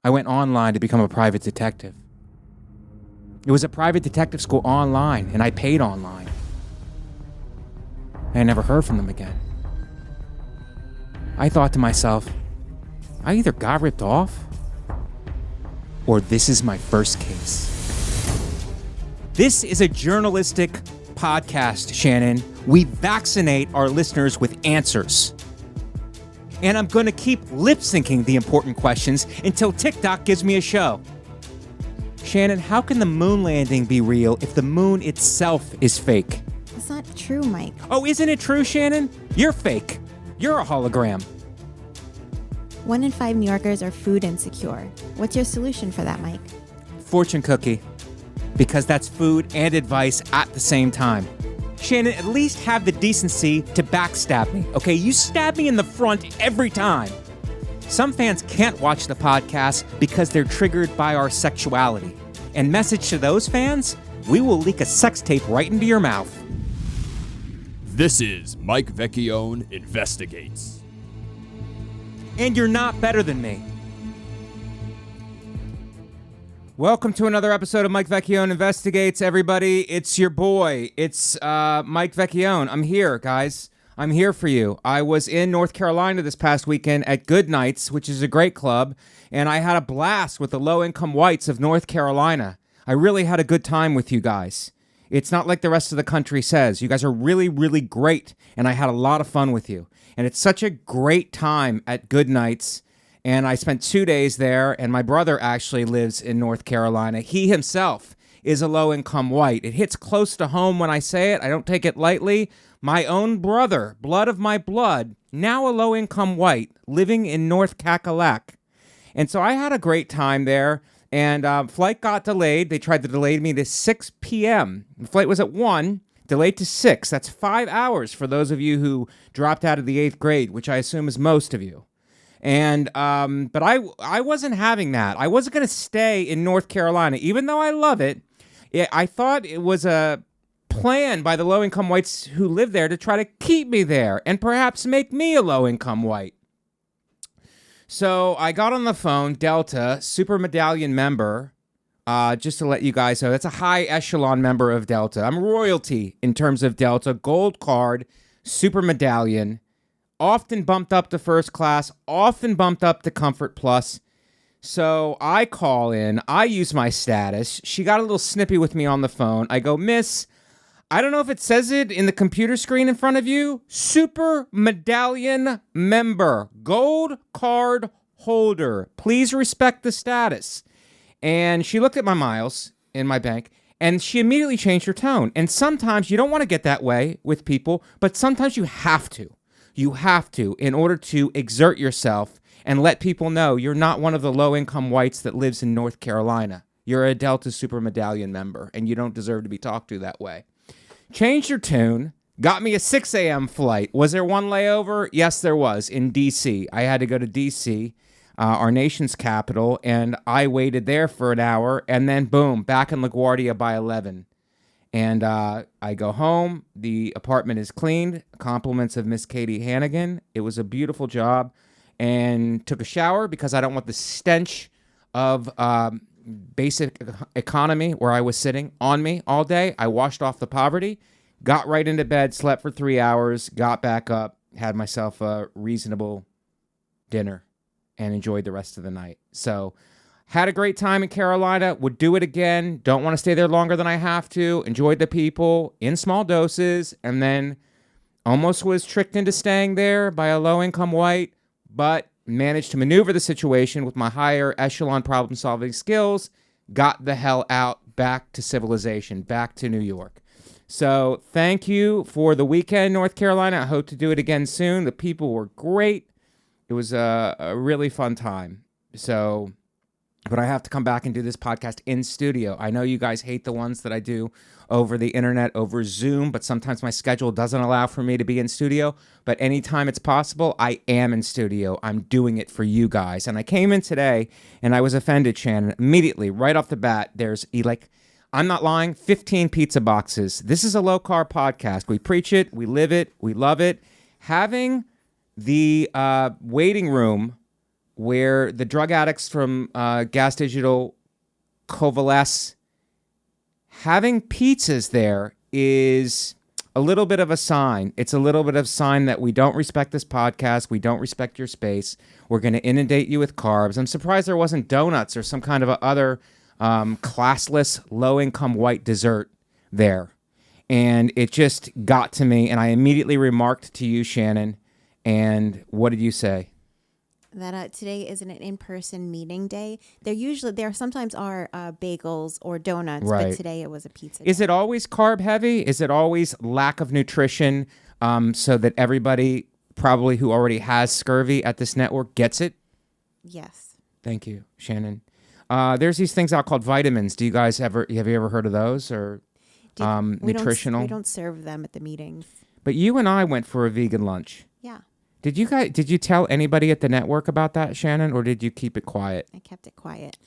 I went online to become a private detective. It was a private detective school online, and I paid online. And I never heard from them again. I thought to myself, I either got ripped off, or this is my first case. This is a journalistic podcast, Shannon. We vaccinate our listeners with answers. And I'm going to keep lip-syncing the important questions until TikTok gives me a show. Shannon, how can the moon landing be real if the moon itself is fake? It's not true, Mike. Oh, isn't it true, Shannon? You're fake. You're a hologram. 1 in 5 New Yorkers are food insecure. What's your solution for that, Mike? Fortune cookie. Because that's food and advice at the same time. Shannon, at least have the decency to backstab me, okay? You stab me in the front every time. Some fans can't watch the podcast because they're triggered by our sexuality. And message to those fans, we will leak a sex tape right into your mouth. This is Mike Vecchione Investigates. And you're not better than me. Welcome to another episode of Mike Vecchione Investigates, everybody. It's your boy. It's Mike Vecchione. I'm here, guys. I'm here for you. I was in North Carolina this past weekend at Good Nights, which is a great club, and I had a blast with the low-income whites of North Carolina. I really had a good time with you guys. It's not like the rest of the country says. You guys are really, really great, and I had a lot of fun with you. And it's such a great time at Good Nights. And I spent 2 days there, and my brother actually lives in North Carolina. He himself is a low-income white. It hits close to home when I say it. I don't take it lightly. My own brother, blood of my blood, now a low-income white, living in North Cackalack. And so I had a great time there, and flight got delayed. They tried to delay me to 6 p.m. The flight was at 1, delayed to 6. That's 5 hours for those of you who dropped out of the 8th grade, which I assume is most of you. And, but I wasn't having that. I wasn't going to stay in North Carolina, even though I love it. I thought it was a plan by the low-income whites who live there to try to keep me there and perhaps make me a low-income white. So I got on the phone, Delta, Super Medallion member, just to let you guys know, that's a high echelon member of Delta. I'm royalty in terms of Delta, gold card, Super Medallion. Often bumped up to first class, often bumped up to comfort plus. So I call in, I use my status. She got a little snippy with me on the phone. I go, Miss, I don't know if it says it in the computer screen in front of you. Super Medallion member, gold card holder. Please respect the status. And she looked at my miles in my bank, and she immediately changed her tone. And sometimes you don't want to get that way with people, but sometimes you have to. You have to, in order to exert yourself and let people know you're not one of the low-income whites that lives in North Carolina. You're a Delta Super Medallion member, and you don't deserve to be talked to that way. Changed your tune, got me a 6 a.m. flight. Was there one layover? Yes, there was, in D.C. I had to go to D.C., our nation's capital, and I waited there for an hour, and then boom, back in LaGuardia by 11. And I go home. The apartment is cleaned. Compliments of Miss Katie Hannigan. It was a beautiful job. And took a shower because I don't want the stench of basic economy where I was sitting on me all day. I washed off the poverty. Got right into bed. Slept for 3 hours. Got back up. Had myself a reasonable dinner. And enjoyed the rest of the night. So had a great time in Carolina, would do it again, don't want to stay there longer than I have to, enjoyed the people in small doses, and then almost was tricked into staying there by a low-income white, but managed to maneuver the situation with my higher echelon problem-solving skills, got the hell out, back to civilization, back to New York. So thank you for the weekend, North Carolina. I hope to do it again soon. The people were great. It was a really fun time. So... but I have to come back and do this podcast in studio. I know you guys hate the ones that I do over the internet, over Zoom, but sometimes my schedule doesn't allow for me to be in studio. But anytime it's possible, I am in studio. I'm doing it for you guys. And I came in today, and I was offended, Shannon. Immediately, right off the bat, there's, I'm not lying, 15 pizza boxes. This is a low-carb podcast. We preach it, we live it, we love it. Having the waiting room where the drug addicts from Gas Digital coalesce. Having pizzas there is a little bit of a sign. It's a little bit of a sign that we don't respect this podcast. We don't respect your space. We're going to inundate you with carbs. I'm surprised there wasn't donuts or some kind of other classless, low-income white dessert there. And it just got to me, and I immediately remarked to you, Shannon, and what did you say? That today isn't an in-person meeting day. There sometimes are bagels or donuts, Right. but today it was a pizza Is day. it always carb heavy? Is it always lack of nutrition so that everybody probably who already has scurvy at this network gets it? Yes. Thank you, Shannon. There's these things out called vitamins. Do you guys have you ever heard of those or nutritional? We don't serve them at the meetings. But you and I went for a vegan lunch. Yeah, Did you tell anybody at the network about that, Shannon, or did you keep it quiet? I kept it quiet.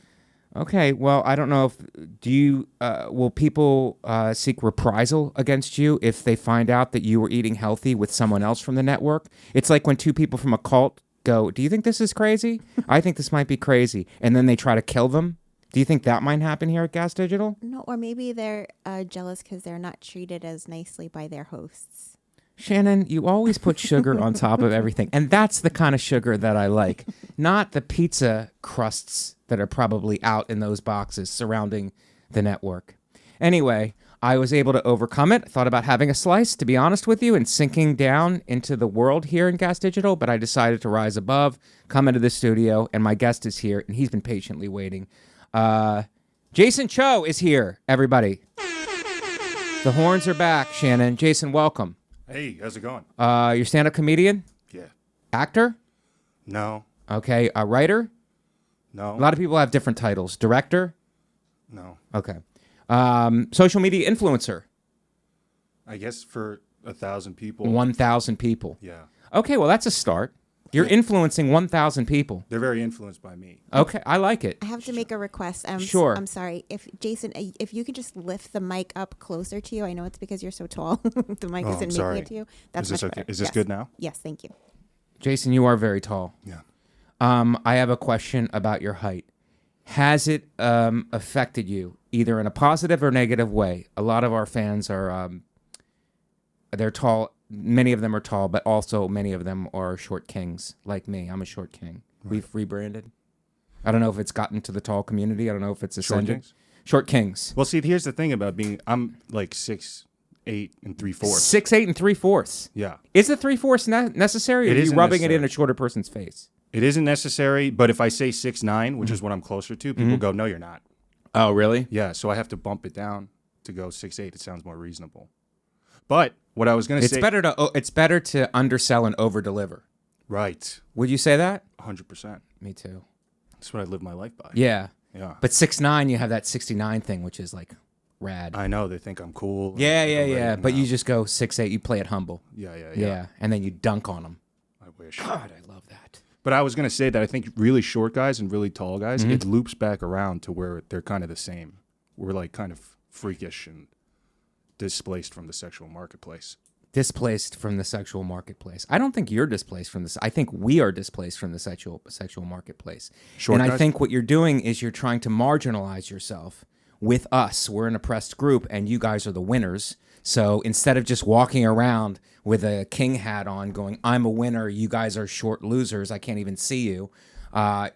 Okay, well, I don't know if will people seek reprisal against you if they find out that you were eating healthy with someone else from the network? It's like when two people from a cult go, "Do you think this is crazy? I think this might be crazy," and then they try to kill them. Do you think that might happen here at Gas Digital? No, or maybe they're jealous because they're not treated as nicely by their hosts. Shannon, you always put sugar on top of everything, and that's the kind of sugar that I like, not the pizza crusts that are probably out in those boxes surrounding the network. Anyway, I was able to overcome it. Thought about having a slice, to be honest with you, and sinking down into the world here in Gas Digital, but I decided to rise above, come into the studio, and my guest is here, and he's been patiently waiting. Jason Choi is here, everybody. The horns are back, Shannon. Jason, welcome. Hey, how's it going? You're stand-up comedian? Yeah. Actor? No. Okay. A writer? No. A lot of people have different titles. Director? No. Okay. Social media influencer? I guess for 1,000 people. 1,000 people. Yeah. Okay, well, that's a start. You're influencing 1,000 people. They're very influenced by me. Okay, I like it. I have to make a request. Sure. I'm sorry. If Jason, if you could just lift the mic up closer to you. I know it's because you're so tall. The mic Oh, isn't I'm sorry. making it to you. That's Is this much okay? better. Is this Yes. good now? Yes, thank you. Jason, you are very tall. Yeah. I have a question about your height. Has it affected you either in a positive or negative way? A lot of our fans are they're tall. Many of them are tall, but also many of them are short kings, like me. I'm a short king. Right. We've rebranded. I don't know if it's gotten to the tall community. I don't know if it's Short ascended. kings? Short kings. Well, see, here's the thing about I'm like 6'8" and 3/4. 6'8" and 3/4. Yeah. Is the 3/4 necessary? Or It are you isn't rubbing it in necessary. a shorter person's face? It isn't necessary, but if I say 6'9", which is what I'm closer to, people go, no, you're not. Oh, really? Yeah, so I have to bump it down to go 6'8". It sounds more reasonable. But what I was going to say... It's better to undersell and overdeliver. Right. Would you say that? 100%. Me too. That's what I live my life by. Yeah. Yeah. But 6'9", you have that 69 thing, which is like rad. I know, they think I'm cool. Yeah. But you just go 6'8", you play it humble. Yeah. And then you dunk on them. I wish. God, I love that. But I was going to say that I think really short guys and really tall guys, it loops back around to where they're kind of the same. We're like kind of freakish and displaced from the sexual marketplace. Displaced from the sexual marketplace. I don't think you're displaced from this. I think we are displaced from the sexual marketplace. Short and I guys? think what you're doing is you're trying to marginalize yourself with us. We're an oppressed group, and you guys are the winners. So instead of just walking around with a king hat on going, I'm a winner, you guys are short losers, I can't even see you.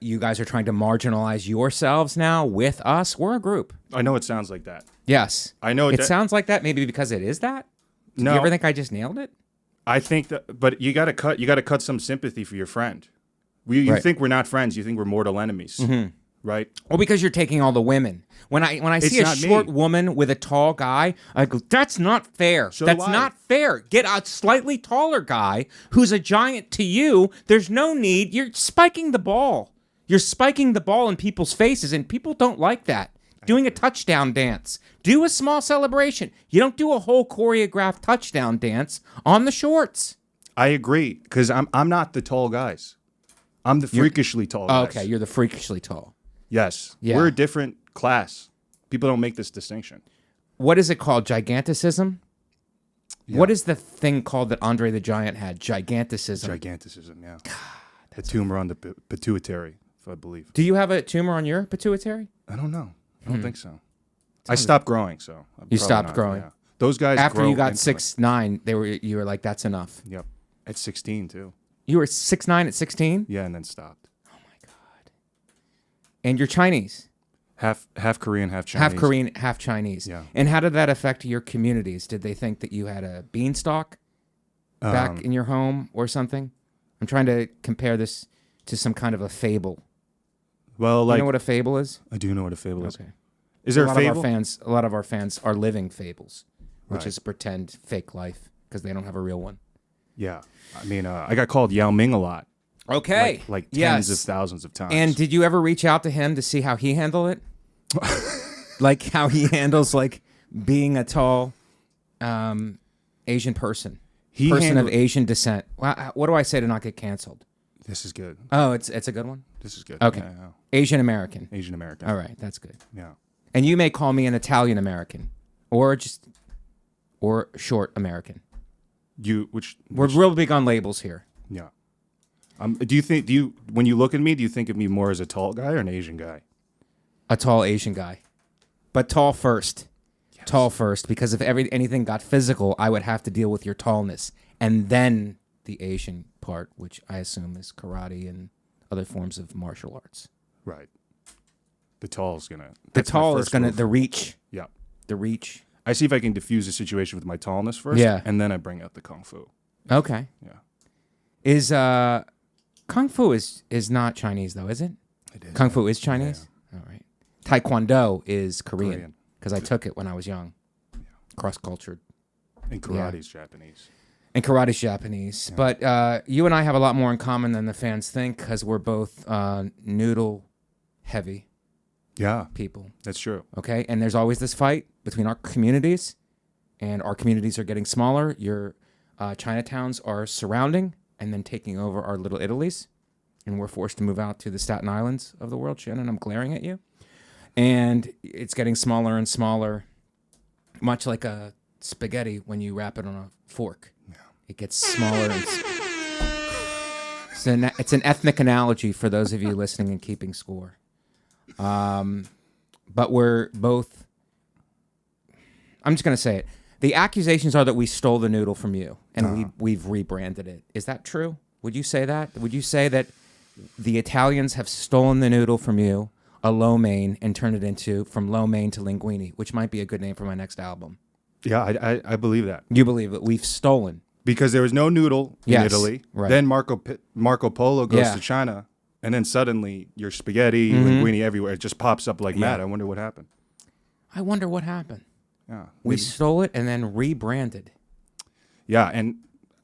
You guys are trying to marginalize yourselves now with us. We're a group. I know it sounds like that. Yes. I know it sounds like that maybe because it is that. Do No, you ever think I just nailed it? I think that, but you got to cut some sympathy for your friend. You Right. think we're not friends. You think we're mortal enemies, right? Well, because you're taking all the women. When I see a not short me. woman with a tall guy, I go, that's not fair. So That's do I. not fair. Get a slightly taller guy who's a giant to you. There's no need. You're spiking the ball. You're spiking the ball in people's faces, and people don't like that. Doing a touchdown dance. Do a small celebration. You don't do a whole choreographed touchdown dance on the shorts. I agree, because I'm not the tall guys. I'm the freakishly tall guys. Okay, you're the freakishly tall. Yes. Yeah. We're a different class. People don't make this distinction. What is it called? Giganticism? Yeah. What is the thing called that Andre the Giant had? Giganticism. Giganticism, yeah. A tumor on the pituitary, if I believe. Do you have a tumor on your pituitary? I don't know. I don't think so. I stopped growing, so I'm You probably stopped not, growing. Yeah. Those guys After grow you got instantly. 6'9", you were like, that's enough. Yep. At 16 too. You were 6'9" at 16, Yeah, and then stopped. and you're Chinese, Half Korean, half Chinese. half Korean, half Chinese. Yeah. And how did that affect your communities? Did they think that you had a beanstalk back in your home or something? I'm trying to compare this to some kind of a fable. Well, like You know what a fable is? I do know what a fable is. Okay. Is there a a lot fable? a lot of our fans are living fables, which Right. is pretend fake life because they don't have a real one. Yeah. I mean, I got called Yao Ming a lot. Okay. Like Yes. tens of thousands of times. And did you ever reach out to him to see how he handled it? Like how he handles like being a tall Asian person, He person handled- of Asian descent. What do I say to not get canceled? This is good. Oh, it's a good one. This is good. Okay. Yeah. Asian American. Asian American. All right, that's good. Yeah. And you may call me an Italian American, or short American. We're real big on labels here. Yeah. When you look at me, do you think of me more as a tall guy or an Asian guy? A tall Asian guy, but tall first. Yes. Tall first, because if anything got physical, I would have to deal with your tallness, and then the Asian part, which I assume is karate and other forms of martial arts. Right. The tall is gonna. The that's my tall is first gonna move. the reach. Yeah. The reach. I see if I can diffuse the situation with my tallness first. Yeah. And then I bring out the kung fu. Okay. Yeah. Is Kung Fu is not Chinese though, is it? It is. Kung Fu is Chinese? All right. Taekwondo is Korean because I took it when I was young. Cross-cultured. And karate's Japanese. And karate's Japanese. Yeah. But you and I have a lot more in common than the fans think because we're both noodle heavy people. That's true. Okay? And there's always this fight between our communities, and our communities are getting smaller. Your Chinatowns are surrounding and then taking over our little Italies, and we're forced to move out to the Staten Islands of the world. Shannon, I'm glaring at you. And it's getting smaller and smaller, much like a spaghetti when you wrap it on a fork. Yeah. It gets smaller. It's an ethnic analogy for those of you listening and keeping score. But we're both... I'm just going to say it. The accusations are that we stole the noodle from you, and we've rebranded it. Is that true? Would you say that? Would you say that the Italians have stolen the noodle from you, a lo mein, and turned it into from lo mein to linguini, which might be a good name for my next album? Yeah, I believe that. You believe that we've stolen? Because there was no noodle in Italy. Right. Then Marco Polo goes to China, and then suddenly your spaghetti, linguini everywhere. It just pops up like mad. I wonder what happened. I wonder what happened. Yeah, we stole it and then rebranded. Yeah,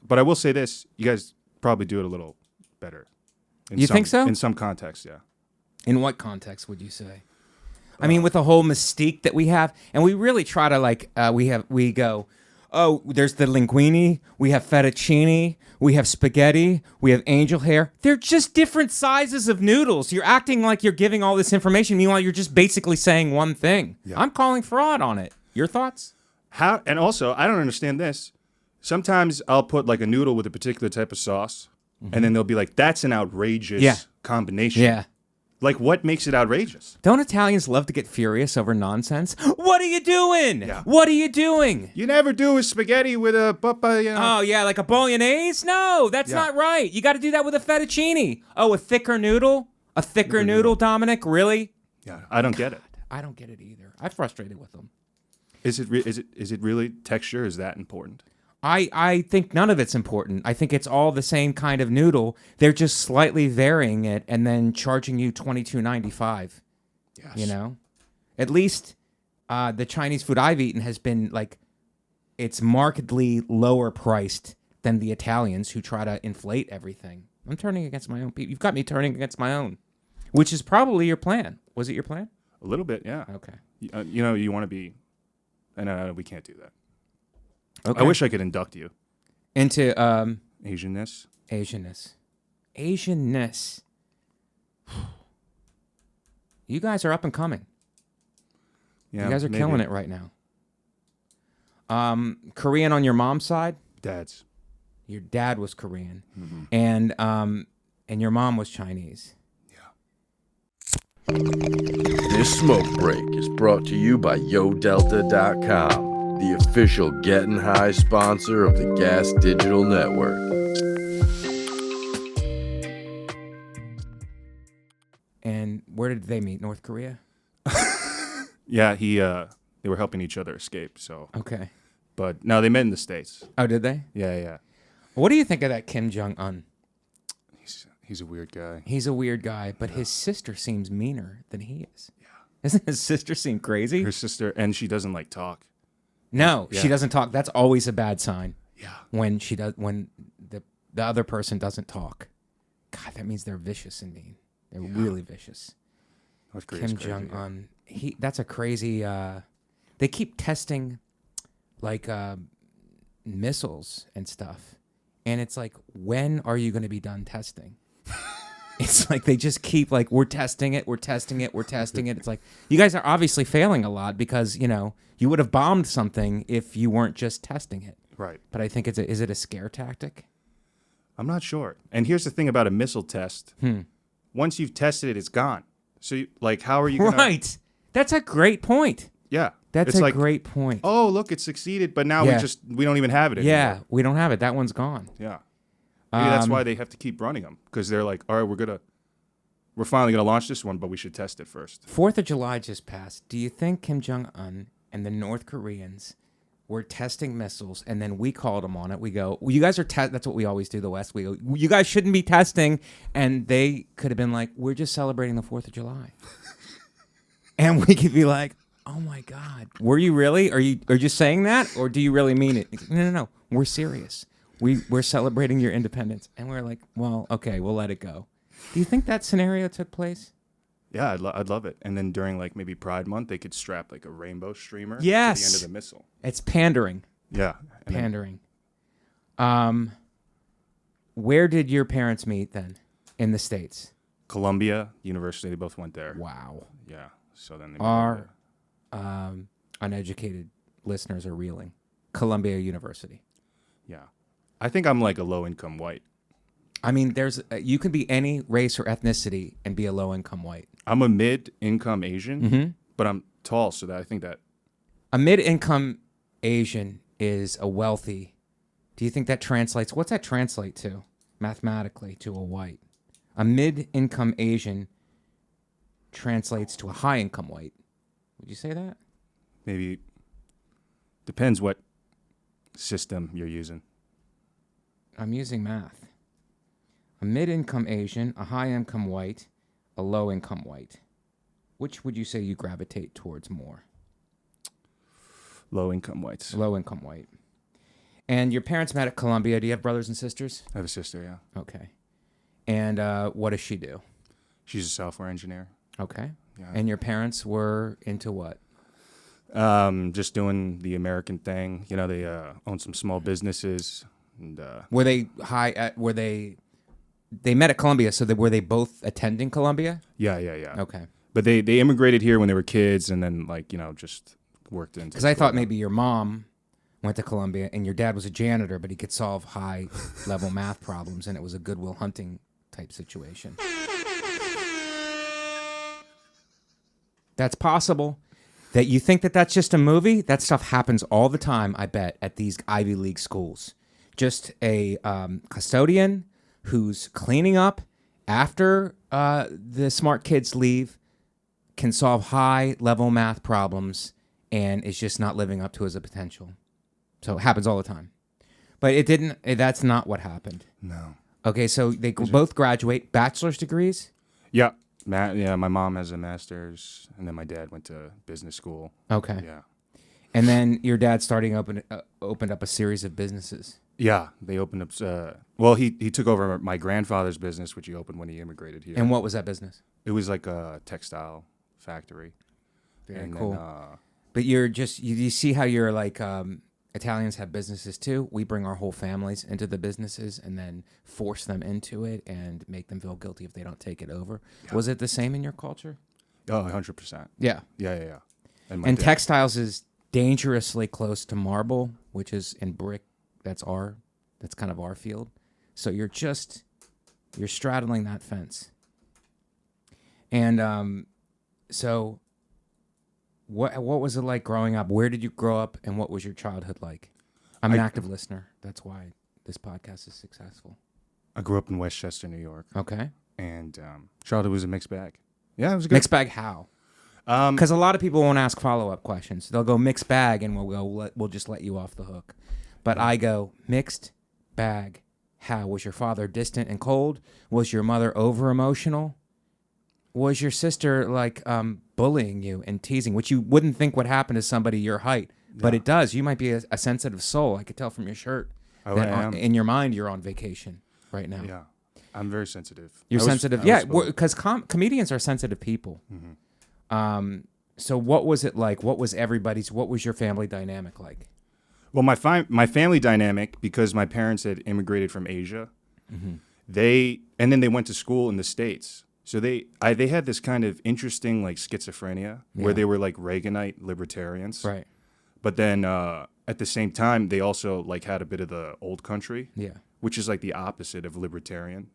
but I will say this: you guys probably do it a little better. You think so? In some context, yeah. In what context would you say? I mean, with the whole mystique that we have, and we really try to we go, oh, there's the linguini, we have fettuccine, we have spaghetti, we have angel hair. They're just different sizes of noodles. You're acting like you're giving all this information, meanwhile you're just basically saying one thing. Yeah. I'm calling fraud on it. Your thoughts? How? And also, I don't understand this. Sometimes I'll put like a noodle with a particular type of sauce, and then they'll be like, "That's an outrageous combination." Yeah. Like, what makes it outrageous? Don't Italians love to get furious over nonsense? What are you doing? Yeah. What are you doing? You never do a spaghetti with a papa. You know. Oh, yeah, like a bolognese? No, that's not right. You got to do that with a fettuccine. Oh, a thicker noodle? A thicker noodle, Dominic? Really? Yeah, I don't get it. I don't get it either. I'm frustrated with them. Is it really texture? Is that important? I think none of it's important. I think it's all the same kind of noodle. They're just slightly varying it and then charging you $22.95. Yes. You know? At least the Chinese food I've eaten has been like, it's markedly lower priced than the Italians who try to inflate everything. I'm turning against my own people. You've got me turning against my own, which is probably your plan. Was it your plan? A little bit, yeah. Okay. You want to be... And we can't do that. Okay. I wish I could induct you into Asianness. You guys are up and coming. Yeah, you guys are killing it right now. Korean on your mom's side? Dad's. Your dad was Korean. Mm-hmm. And and your mom was Chinese. This smoke break is brought to you by YoDelta.com, the official Getting High sponsor of the Gas Digital Network. And where did they meet? North Korea? Yeah, they were helping each other escape. So, Okay. but no, they met in the States. Oh, did they? Yeah. What do you think of that Kim Jong-un? He's a weird guy. He's a weird guy, but his sister seems meaner than he is. Yeah. Doesn't his sister seem crazy? Her sister, and she doesn't like talk. No, Yeah. she doesn't talk. That's always a bad sign. Yeah. When the other person doesn't talk. God, that means they're vicious and mean. They're really vicious. North Korea's Kim crazy, Jong-un. That's a crazy they keep testing like missiles and stuff. And it's like, when are you going to be done testing? It's like they just keep like, we're testing it. It's like, you guys are obviously failing a lot because, you would have bombed something if you weren't just testing it. Right. But I think is it a scare tactic? I'm not sure. And here's the thing about a missile test. Once you've tested it, it's gone. So, how are you going to... Right. That's a great point. Yeah. That's it's a great point. Oh, look, it succeeded, but now we don't even have it anymore. Yeah, we don't have it. That one's gone. Yeah. Maybe that's why they have to keep running them, because they're like, all right, we're finally going to launch this one, but we should test it first. 4th of July just passed. Do you think Kim Jong-un and the North Koreans were testing missiles, and then we called them on it? We go, well, you guys are that's what we always do, the West. We go, you guys shouldn't be testing. And they could have been like, we're just celebrating the 4th of July. And we could be like, oh my God, were you really? Are you just saying that? Or do you really mean it? No. We're serious. We're celebrating your independence. And we're like, well, okay, we'll let it go. Do you think that scenario took place? Yeah, I'd love it. And then during maybe Pride Month, they could strap a rainbow streamer to the Yes. end of the missile. It's pandering. Yeah. And then Pandering. Where did your parents meet then? In the States? Columbia University, they both went there. Wow. Yeah. So then they Our uneducated listeners are reeling. Columbia University. Yeah. I think I'm like a low-income white. I mean, you can be any race or ethnicity and be a low-income white. I'm a mid-income Asian, but I'm tall, so that I think that... A mid-income Asian is a wealthy. Do you think that translates? What's that translate to mathematically to a white? A mid-income Asian translates to a high-income white. Would you say that? Maybe depends what system you're using. I'm using math. A mid-income Asian, a high-income white, a low-income white. Which would you say you gravitate towards more? Low-income whites. Low-income white. And your parents met at Columbia. Do you have brothers and sisters? I have a sister, yeah. Okay. And what does she do? She's a software engineer. Okay. Yeah. And your parents were into what? Just doing the American thing. They own some small businesses. And Were they they met at Columbia, so were they both attending Columbia? yeah. Okay. But they immigrated here when they were kids, and then just worked into. Because I thought maybe your mom went to Columbia and your dad was a janitor, but he could solve high-level math problems, and it was a Goodwill Hunting type situation. That's possible. That you think that's just a movie? That stuff happens all the time, I bet, at these Ivy League schools. Just a custodian who's cleaning up after the smart kids leave, can solve high-level math problems, and is just not living up to his potential. So it happens all the time. But it didn't. That's not what happened. No. Okay, so they both graduate, bachelor's degrees? Yeah. My mom has a master's, and then my dad went to business school. Okay. Yeah. And then your dad opened up a series of businesses. Yeah, they opened up. Well, he took over my grandfather's business, which he opened when he immigrated here. And what was that business? It was like a textile factory. Very cool. But you see how you're like Italians have businesses too. We bring our whole families into the businesses and then force them into it and make them feel guilty if they don't take it over. Yeah. Was it the same in your culture? Oh, 100%. Yeah. Yeah. And textiles is dangerously close to marble, which is in brick. That's kind of our field. So you're just You're straddling that fence. And so what was it like growing up? Where did you grow up, and what was your childhood like? I'm an active listener. That's why this podcast is successful. I grew up in Westchester, New York. Okay. And childhood was a mixed bag. Yeah, it was good. Mixed bag how? Because a lot of people won't ask follow-up questions. They'll go mixed bag, and we'll just let you off the hook. But I go mixed bag how? Was your father distant and cold? Was your mother over-emotional? Was your sister like bullying you and teasing, which you wouldn't think would happen to somebody your height, but it does. You might be a sensitive soul. I could tell from your shirt. Oh, that I am. in your mind, you're on vacation right now. Yeah, I'm very sensitive. You're sensitive. Yeah, because comedians are sensitive people. Mm-hmm. So what was it like? What was your family dynamic like? Well, my family dynamic, because my parents had immigrated from Asia, and then they went to school in the States. So they had this kind of interesting like schizophrenia where they were like Reaganite libertarians. Right. But then at the same time, they also like had a bit of the old country. Yeah. Which is like the opposite of libertarian,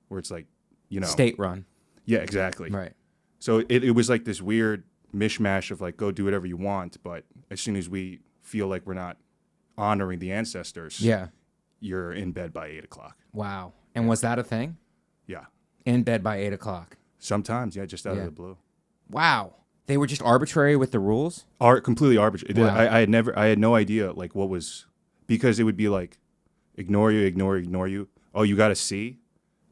where it's like, state run. Yeah, exactly. Right. So it was like this weird mishmash of like, go do whatever you want. But as soon as we feel like we're not honoring the ancestors, you're in bed by 8 o'clock. Wow. And was that a thing? Yeah. In bed by 8 o'clock. Sometimes, yeah, just out of the blue. Wow. They were just arbitrary with the rules? Completely arbitrary. Wow. I had no idea like what was, because it would be like, ignore you. Oh, you got a C?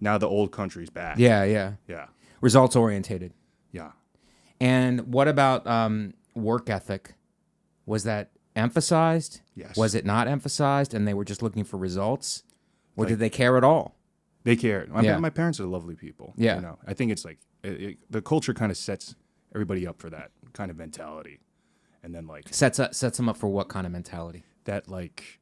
Now the old country's back. Yeah. Yeah. Results orientated. Yeah. And what about work ethic? Was that emphasized? Yes. Was it not emphasized and they were just looking for results? Or did they care at all? They cared. My parents are lovely people. Yeah. I think it's like the culture kind of sets everybody up for that kind of mentality. And then like Sets them up for what kind of mentality? that like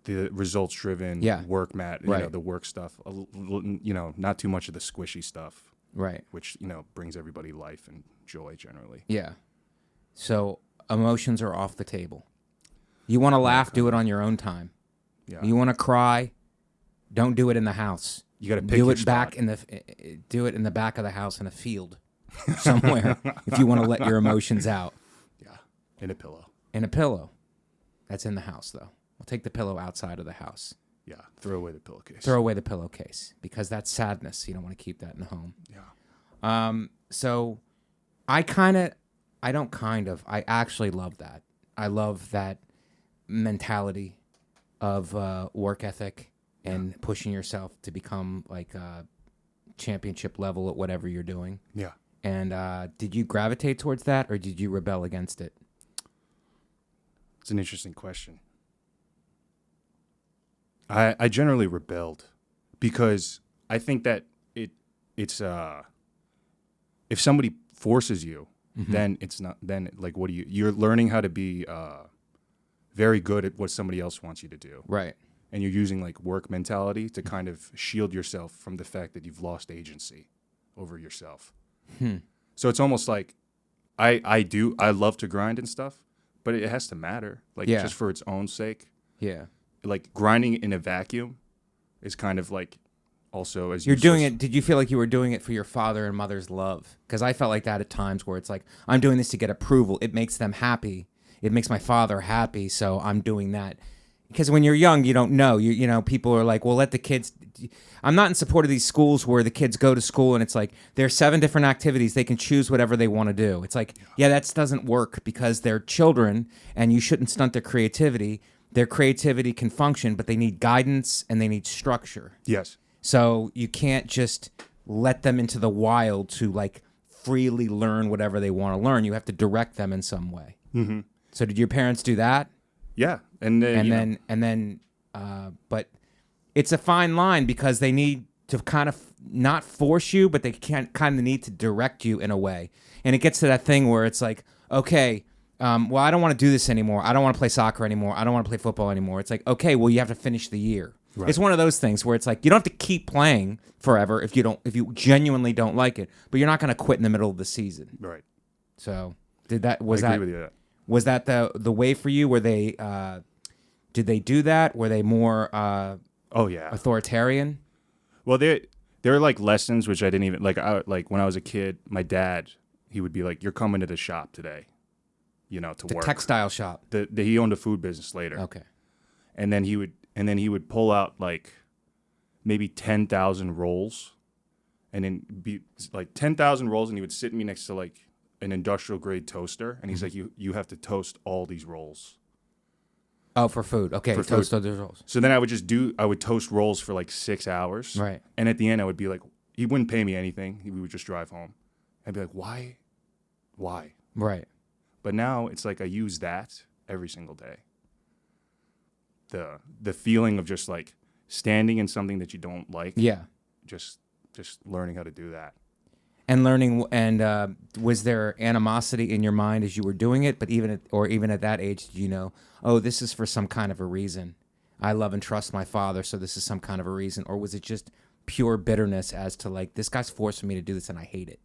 the results driven work the work stuff, not too much of the squishy stuff. Right. Which, brings everybody life and joy generally. Yeah. So emotions are off the table. You want to laugh, do it on your own time. Yeah. You want to cry, don't do it in the house. You got to pick do your it spot. do it in the back of the house in a field somewhere if you want to let your emotions out. Yeah. In a pillow. In a pillow. That's in the house though. We'll take the pillow outside of the house. Yeah. Throw away the pillowcase. Throw away the pillowcase because that's sadness. You don't want to keep that in the home. Yeah. So I actually love that. I love that mentality of work ethic and pushing yourself to become like championship level at whatever you're doing. Yeah. And did you gravitate towards that or did you rebel against it? It's an interesting question. I generally rebelled because I think that it's if somebody forces you, then it's not, then like you're learning how to be very good at what somebody else wants you to do. Right. And you're using like work mentality to kind of shield yourself from the fact that you've lost agency over yourself. So it's almost like I love to grind and stuff, but it has to matter, like just for its own sake. Yeah. Like grinding in a vacuum is kind of like also as you're doing it. Did you feel like you were doing it for your father and mother's love? Because I felt like that at times where it's like, I'm doing this to get approval. It makes them happy. It makes my father happy. So I'm doing that. Because when you're young, you don't know. You know, people are like, well, let the kids. I'm not in support of these schools where the kids go to school and it's like there's 7 different activities. They can choose whatever they want to do. It's like, that doesn't work because they're children and you shouldn't stunt their creativity. Their creativity can function, but they need guidance and they need structure. Yes. So you can't just let them into the wild to like freely learn whatever they want to learn. You have to direct them in some way. Mm-hmm. So did your parents do that? Yeah, and then but it's a fine line because they need to kind of not force you, but they kind of need to direct you in a way. And it gets to that thing where it's like, okay, well, I don't want to do this anymore. I don't want to play soccer anymore. I don't want to play football anymore. It's like, okay, well, you have to finish the year. Right. It's one of those things where it's like you don't have to keep playing forever if you genuinely don't like it, but you're not going to quit in the middle of the season. Right. So I agree with you. Was that the way for you? Were they did they do that? Were they more oh yeah, authoritarian? Well, they there are like lessons which I didn't even like. Like when I was a kid, my dad, he would be like, "You're coming to the shop today, to The work." textile shop. He owned a food business later. Okay. And then he would pull out like maybe 10,000 rolls, and then be like 10,000 rolls, and he would sit me next to like an industrial grade toaster, and he's like, you have to toast all these rolls. Oh, for food. Okay, For toast food. those rolls. So then I would toast rolls for like 6 hours. Right. And at the end I would be like, he wouldn't pay me anything. We would just drive home. I'd be like, why? Right. But now it's like I use that every single day. The feeling of just like standing in something that you don't like. Yeah. Just learning how to do that. And learning, and was there animosity in your mind as you were doing it? But even at that age, did you know, oh, this is for some kind of a reason? I love and trust my father, so this is some kind of a reason. Or was it just pure bitterness as to like, this guy's forcing me to do this and I hate it?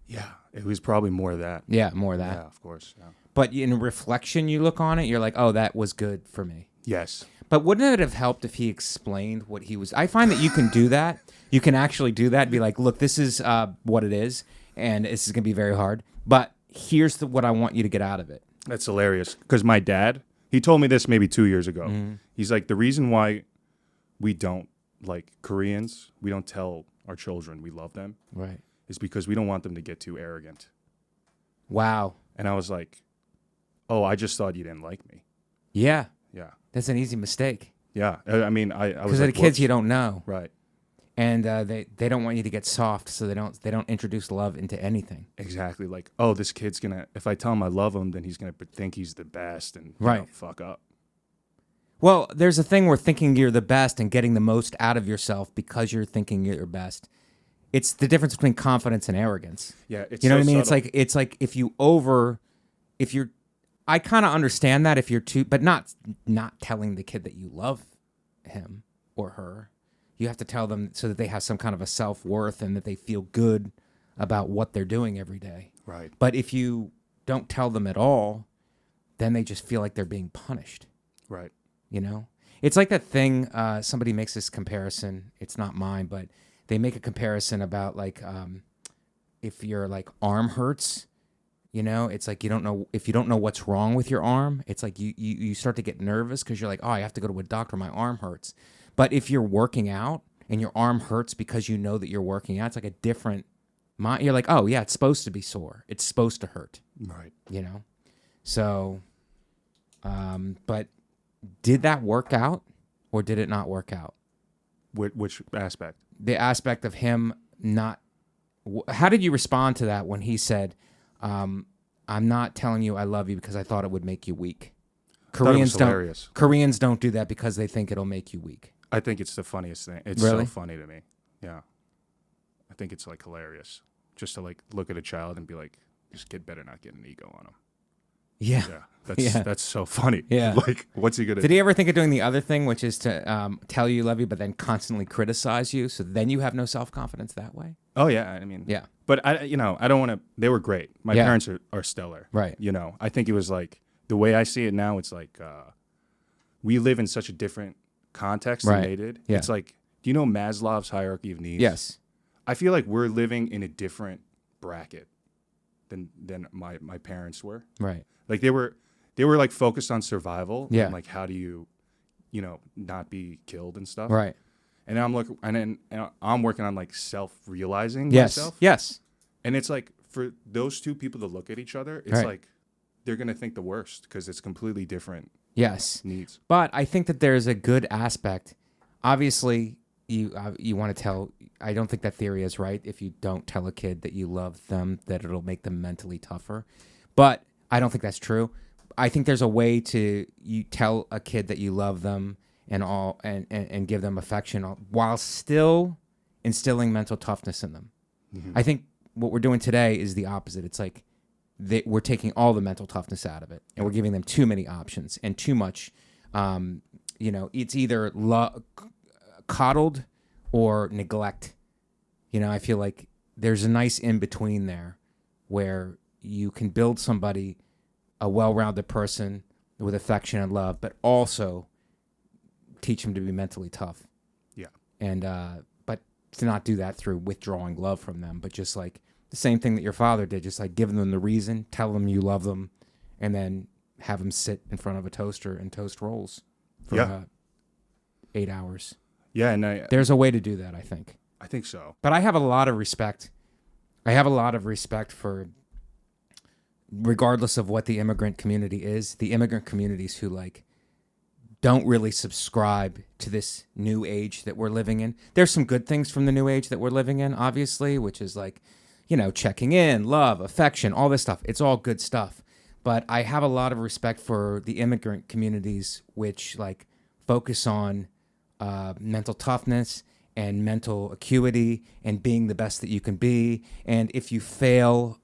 Yeah, it was probably more of that. Yeah, more of that. Yeah, of course. Yeah. But in reflection, you look on it, you're like, oh, that was good for me. Yes. But wouldn't it have helped if he explained what he was? I find that you can do that. You can actually do that and be like, look, this is what it is, and this is going to be very hard. But here's what I want you to get out of it. That's hilarious. Because my dad, he told me this maybe 2 years ago. Mm-hmm. He's like, the reason why we don't, like Koreans, we don't tell our children we love them Right. is because we don't want them to get too arrogant. Wow. And I was like, oh, I just thought you didn't like me. Yeah. Yeah. That's an easy mistake. Yeah. I mean, I was Because like, of the kids whoops. you don't know. Right. And they don't want you to get soft, so they don't introduce love into anything. Exactly. Like, oh, this kid's going to, if I tell him I love him, then he's going to think he's the best and Right. fuck up. Well, there's a thing where thinking you're the best and getting the most out of yourself because you're thinking you're best. It's the difference between confidence and arrogance. Yeah. It's You know so what I mean? subtle. It's like if you're, I kind of understand that if you're too, but not telling the kid that you love him or her. You have to tell them so that they have some kind of a self-worth and that they feel good about what they're doing every day. Right. But if you don't tell them at all, then they just feel like they're being punished. Right. You know, it's like that thing. Somebody makes this comparison. It's not mine, but they make a comparison about like if your like arm hurts. You know, it's like if you don't know what's wrong with your arm, it's like you start to get nervous because you're like, oh, I have to go to a doctor. My arm hurts. But if you're working out and your arm hurts because you know that you're working out, it's like a different mind. You're like, oh yeah, it's supposed to be sore. It's supposed to hurt. Right. You know, so. But did that work out, or did it not work out? Which aspect? The aspect of him not. How did you respond to that when he said, "I'm not telling you I love you because I thought it would make you weak"? Koreans hilarious. don't do that because they think it'll make you weak. I think it's the funniest thing. It's Really? so funny to me. Yeah. I think it's like hilarious just to like look at a child and be like, this kid better not get an ego on him. Yeah. Yeah. That's so funny. Yeah. Like, what's he going to Did he ever think of doing the other thing, which is to tell you love you, but then constantly criticize you, so then you have no self-confidence that way? Oh, yeah. I mean, Yeah. But I don't want to, they were great. My Yeah. parents are stellar. Right. You know, I think it was like, the way I see it now, it's like, we live in such a different context Right. than they did. Yeah. It's like, do you know Maslow's hierarchy of needs? Yes. I feel like we're living in a different bracket than my parents were. Right. Like they were like focused on survival. Yeah. And like how do you not be killed and stuff. Right. And I'm working on like self-realizing Yes. myself. Yes. And it's like for those two people to look at each other, it's Right. like they're gonna think the worst because it's completely different Yes. needs. But I think that there's a good aspect. Obviously, you want to tell. I don't think that theory is right. If you don't tell a kid that you love them, that it'll make them mentally tougher. But I don't think that's true. I think there's a way to you tell a kid that you love them and give them affection while still instilling mental toughness in them. Mm-hmm. I think what we're doing today is the opposite. It's like we're taking all the mental toughness out of it, and we're giving them too many options and too much. It's either coddled or neglect. You know, I feel like there's a nice in between there where you can build somebody a well-rounded person with affection and love, but also teach them to be mentally tough. Yeah. And but to not do that through withdrawing love from them, but just like the same thing that your father did, just like giving them the reason, tell them you love them, and then have them sit in front of a toaster and toast rolls for 8 hours. Yeah, and There's a way to do that, I think. I think so. But I have a lot of respect. I have a lot of respect for, regardless of what the immigrant community is, the immigrant communities who like don't really subscribe to this new age that we're living in. There's some good things from the new age that we're living in, obviously, which is like, you know, checking in, love, affection, all this stuff. It's all good stuff. But I have a lot of respect for the immigrant communities which like focus on mental toughness and mental acuity and being the best that you can be. And if you fail,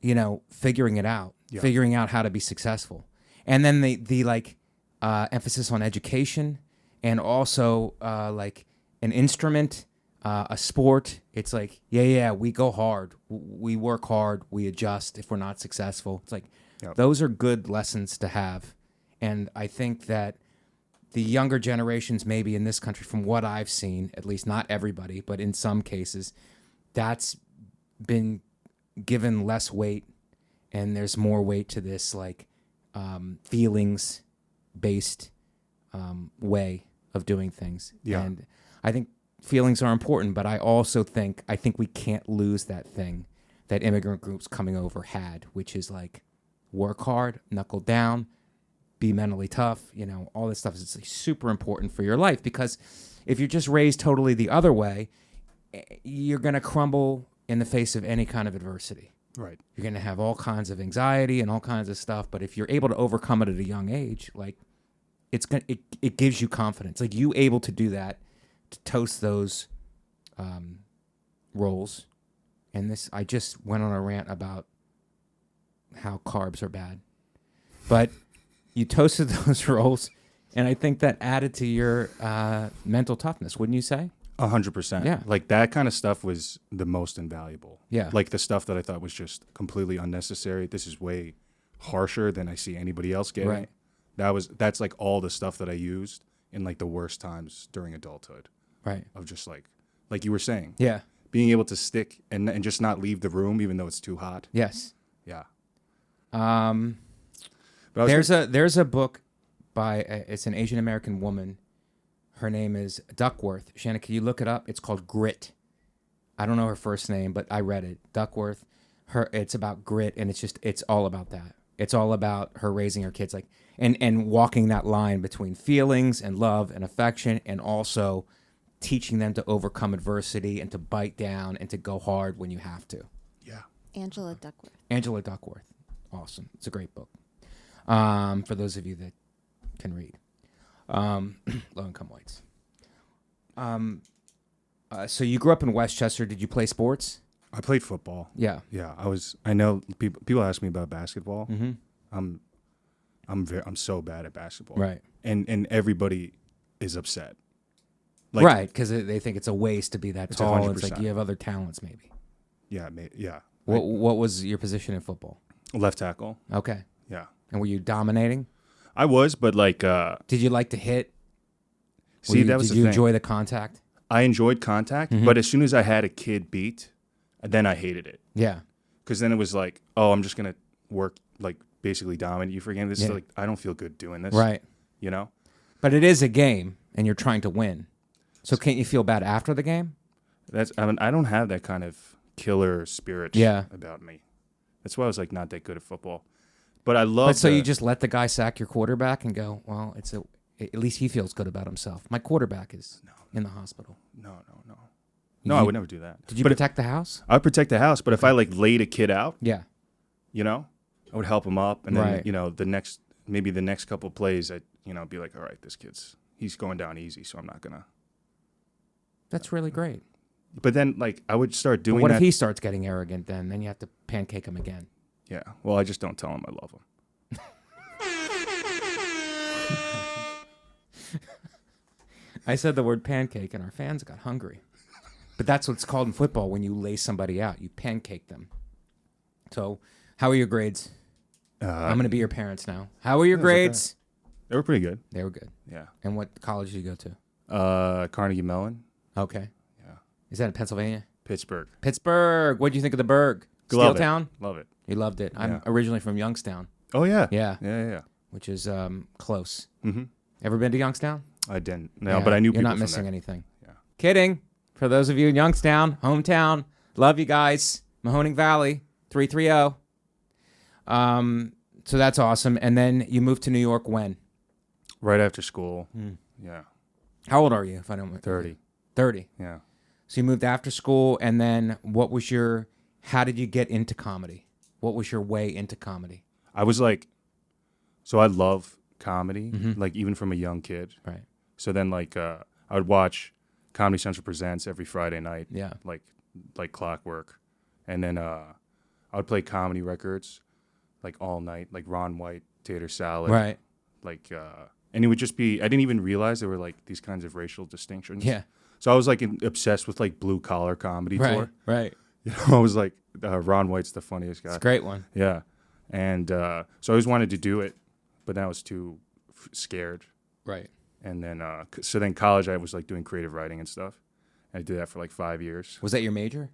you know, figuring it out, figuring out how to be successful. And then the like emphasis on education and also like an instrument, a sport. It's like, yeah, we go hard. We work hard. We adjust if we're not successful. It's like, those are good lessons to have. And I think that the younger generations, maybe in this country, from what I've seen, at least not everybody, but in some cases, that's been given less weight, and there's more weight to this like feelings-based way of doing things. Yeah. And I think feelings are important, but I also think we can't lose that thing that immigrant groups coming over had, which is like work hard, knuckle down, be mentally tough, you know, all this stuff is like super important for your life, because if you're just raised totally the other way, you're going to crumble in the face of any kind of adversity. Right. You're going to have all kinds of anxiety and all kinds of stuff, but if you're able to overcome it at a young age, like it gives you confidence. Like you able to do that, to toast those rolls. And this, I just went on a rant about how carbs are bad, but you toasted those rolls, and I think that added to your mental toughness, wouldn't you say? 100%. Yeah. Like that kind of stuff was the most invaluable. Yeah. Like the stuff that I thought was just completely unnecessary. This is way harsher than I see anybody else getting. Right. That's like all the stuff that I used in like the worst times during adulthood. Right. Of just like you were saying. Yeah. Being able to stick and just not leave the room even though it's too hot. Yes. Yeah. There's a book by it's an Asian American woman. Her name is Duckworth. Shannon, can you look it up? It's called Grit. I don't know her first name, but I read it. Duckworth. It's about grit, and it's all about that. It's all about her raising her kids, like and walking that line between feelings and love and affection, and also teaching them to overcome adversity and to bite down and to go hard when you have to. Yeah. Angela Duckworth. Angela Duckworth. Awesome. It's a great book. For those of you that can read. Low-income whites. So you grew up in Westchester. Did you play sports? I played football. Yeah. Yeah. I know people ask me about basketball. Mm-hmm. I'm so bad at basketball. Right. And everybody is upset. Like, right, because they think it's a waste to be that tall. 100%. It's like you have other talents, maybe. Yeah. Yeah. What was your position in football? Left tackle. Okay. Yeah. And were you dominating? I was, but like. Did you like to hit? That was Did the you thing. enjoy the contact? I enjoyed contact, but as soon as I had a kid beat, then I hated it. Yeah. Because then it was like, oh, I'm just gonna work like basically dominate you for a game. This is Yeah. like I don't feel good doing this. Right. You know. But it is a game, and you're trying to win. So can't you feel bad after the game? I don't have that kind of killer spirit about me. That's why I was like not that good at football. But I love. But so you just let the guy sack your quarterback and go, well, at least he feels good about himself. My quarterback is in the hospital. No. I would never do that. Did you protect the house? I would protect the house, but if I like laid a kid out, Yeah. you know, I would help him up, and then Right. you know the next couple plays, I'd be like, all right, he's going down easy, so I'm not gonna. That's really great. But then like I would start But doing what that. if he starts getting arrogant then? Then you have to pancake him again. Yeah. Well, I just don't tell him I love him. I said the word pancake and our fans got hungry. But that's what's called in football when you lay somebody out. You pancake them. So how are your grades? I'm going to be your parents now. How are your grades? They were pretty good. They were good. Yeah. And what college did you go to? Carnegie Mellon. Okay. Is that in Pennsylvania? Pittsburgh. Pittsburgh. What'd you think of the Burgh? Love Steel Town? Love it. You loved it. Yeah. I'm originally from Youngstown. Oh, yeah. Yeah. Yeah. Which is close. Mm-hmm. Ever been to Youngstown? I didn't. No, Yeah, but I knew you're people not from missing there. anything. Yeah. Kidding. For those of you in Youngstown, hometown, love you guys. Mahoning Valley, 330. So that's awesome. And then you moved to New York when? Right after school. Yeah. How old are you? If I don't 30. 30. Yeah. So you moved after school, and then how did you get into comedy? What was your way into comedy? I was like, so I love comedy, like even from a young kid. Right. So then like I would watch Comedy Central Presents every Friday night. Yeah. Like clockwork. And then I would play comedy records like all night, like Ron White, Tater Salad. Right. Like and it would just be, I didn't even realize there were like these kinds of racial distinctions. Yeah. So I was like obsessed with like blue collar comedy tour. Right. You know, I was like, Ron White's the funniest guy. It's a great one. Yeah. And so I always wanted to do it, but then I was too scared. Right. And then, so then college, I was like doing creative writing and stuff. I did that for like 5 years. Was that your major?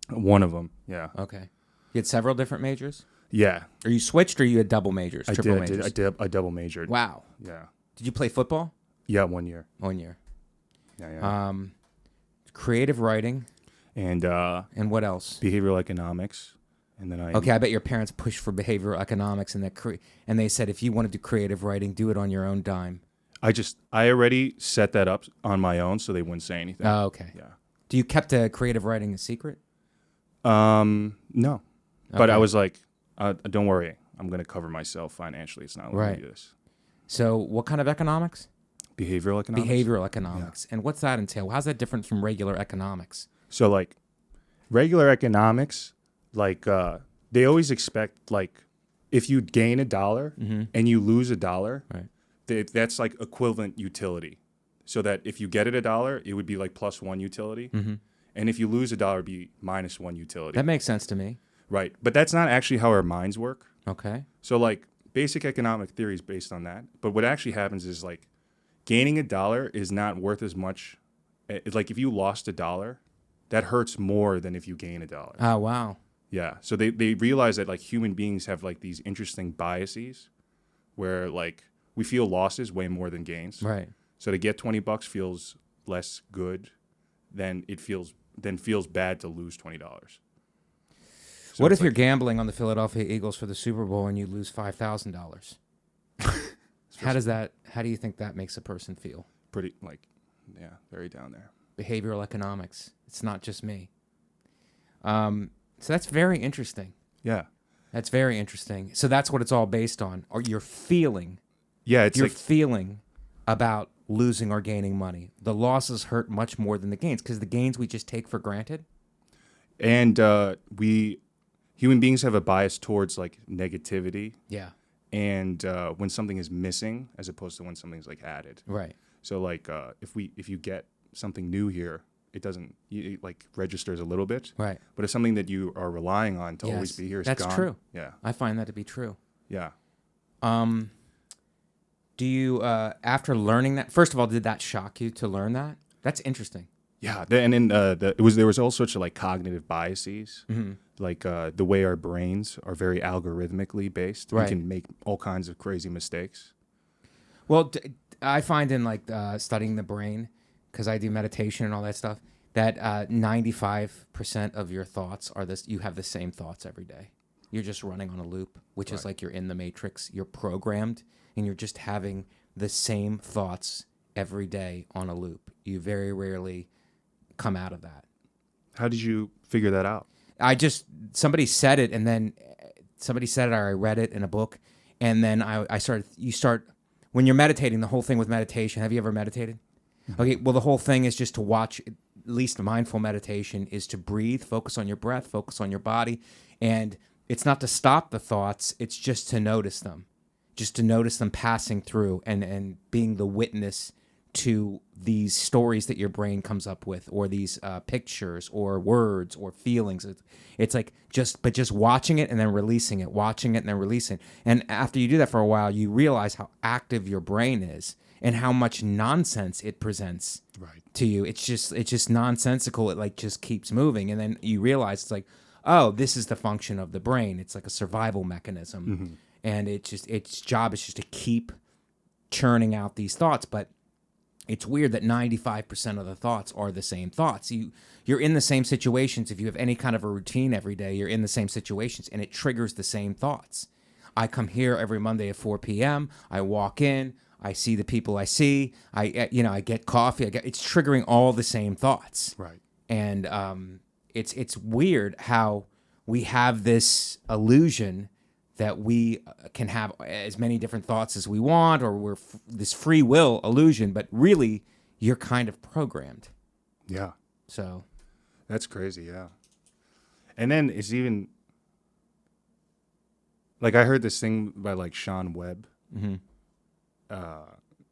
One of them, yeah. Okay. You had several different majors? Yeah. Or you switched, or you had double majors, triple majors? I double majored. Wow. Yeah. Did you play football? Yeah, 1 year. 1 year. Yeah. Creative writing. And And what else? behavioral economics. And then Okay, I bet your parents pushed for behavioral economics, and and they said if you want to do creative writing, do it on your own dime. I already set that up on my own, so they wouldn't say anything. Oh, okay. Yeah. Do you kept creative writing a secret? No. But Okay. I was like, don't worry, I'm going to cover myself financially. It's not letting Right. me do this. So what kind of economics? Behavioral economics. Behavioral economics. And what's that entail? How's that different from regular economics? So like regular economics, like they always expect like if you gain $1 and you lose $1, Right. That's like equivalent utility. So that if you get it $1, it would be like +1 utility. And if you lose $1, it'd be -1 utility. That makes sense to me. Right. But that's not actually how our minds work. Okay. So like basic economic theory is based on that. But what actually happens is like gaining $1 is not worth as much. Like if you lost $1, that hurts more than if you gain $1. Oh, wow. Yeah. So they realize that like human beings have like these interesting biases where like we feel losses way more than gains. Right. So to get $20 feels less good than feels bad to lose $20. So What it's if you're like- gambling on the Philadelphia Eagles for the Super Bowl and you lose $5,000? How do you think that makes a person feel? pretty like very down there. Behavioral economics. It's not just me. So that's very interesting. Yeah. That's very interesting. So that's what it's all based on. Or your feeling. Yeah, it's Your like feeling about losing or gaining money. The losses hurt much more than the gains because the gains we just take for granted. and we human beings have a bias towards like negativity Yeah. and when something is missing as opposed to when something's like added. Right. So like if you get something new here, it doesn't it like registers a little bit. Right. But if something that you are relying on to always Yes, be here is that's gone. true. Yeah. I find that to be true. Yeah. Do you, after learning that, first of all, did that shock you to learn that? That's interesting. Yeah. And then there was all sorts of like cognitive biases. Mm-hmm. Like the way our brains are very algorithmically based. Right. We can make all kinds of crazy mistakes. Well, I find in like studying the brain, because I do meditation and all that stuff, that 95% of your thoughts are this. You have the same thoughts every day. You're just running on a loop, which is like you're in the matrix. You're programmed, and you're just having the same thoughts every day on a loop. You very rarely come out of that. How did you figure that out? Somebody said it, and then somebody said it, or I read it in a book, and then when you're meditating, the whole thing with meditation, have you ever meditated? Mm-hmm. Okay, well, the whole thing is just to watch, at least mindful meditation is to breathe, focus on your breath, focus on your body, and it's not to stop the thoughts, it's just to notice them passing through and being the witness to these stories that your brain comes up with, or these pictures or words or feelings. It's like just watching it and then releasing it, watching it and then releasing it. And after you do that for a while, you realize how active your brain is. and how much nonsense it presents Right. to you. It's just nonsensical. It like just keeps moving, and then you realize it's like, oh, this is the function of the brain. It's like a survival mechanism, and its job is just to keep churning out these thoughts. But it's weird that 95% of the thoughts are the same thoughts. You're in the same situations. If you have any kind of a routine every day, you're in the same situations, and it triggers the same thoughts. I come here every Monday at 4 p.m. I walk in. I see the people I see. I get coffee. It's triggering all the same thoughts. Right. And it's weird how we have this illusion that we can have as many different thoughts as we want, or we're this free will illusion, but really you're kind of programmed. Yeah. So That's crazy, yeah. And then it's even like I heard this thing by like Sean Webb.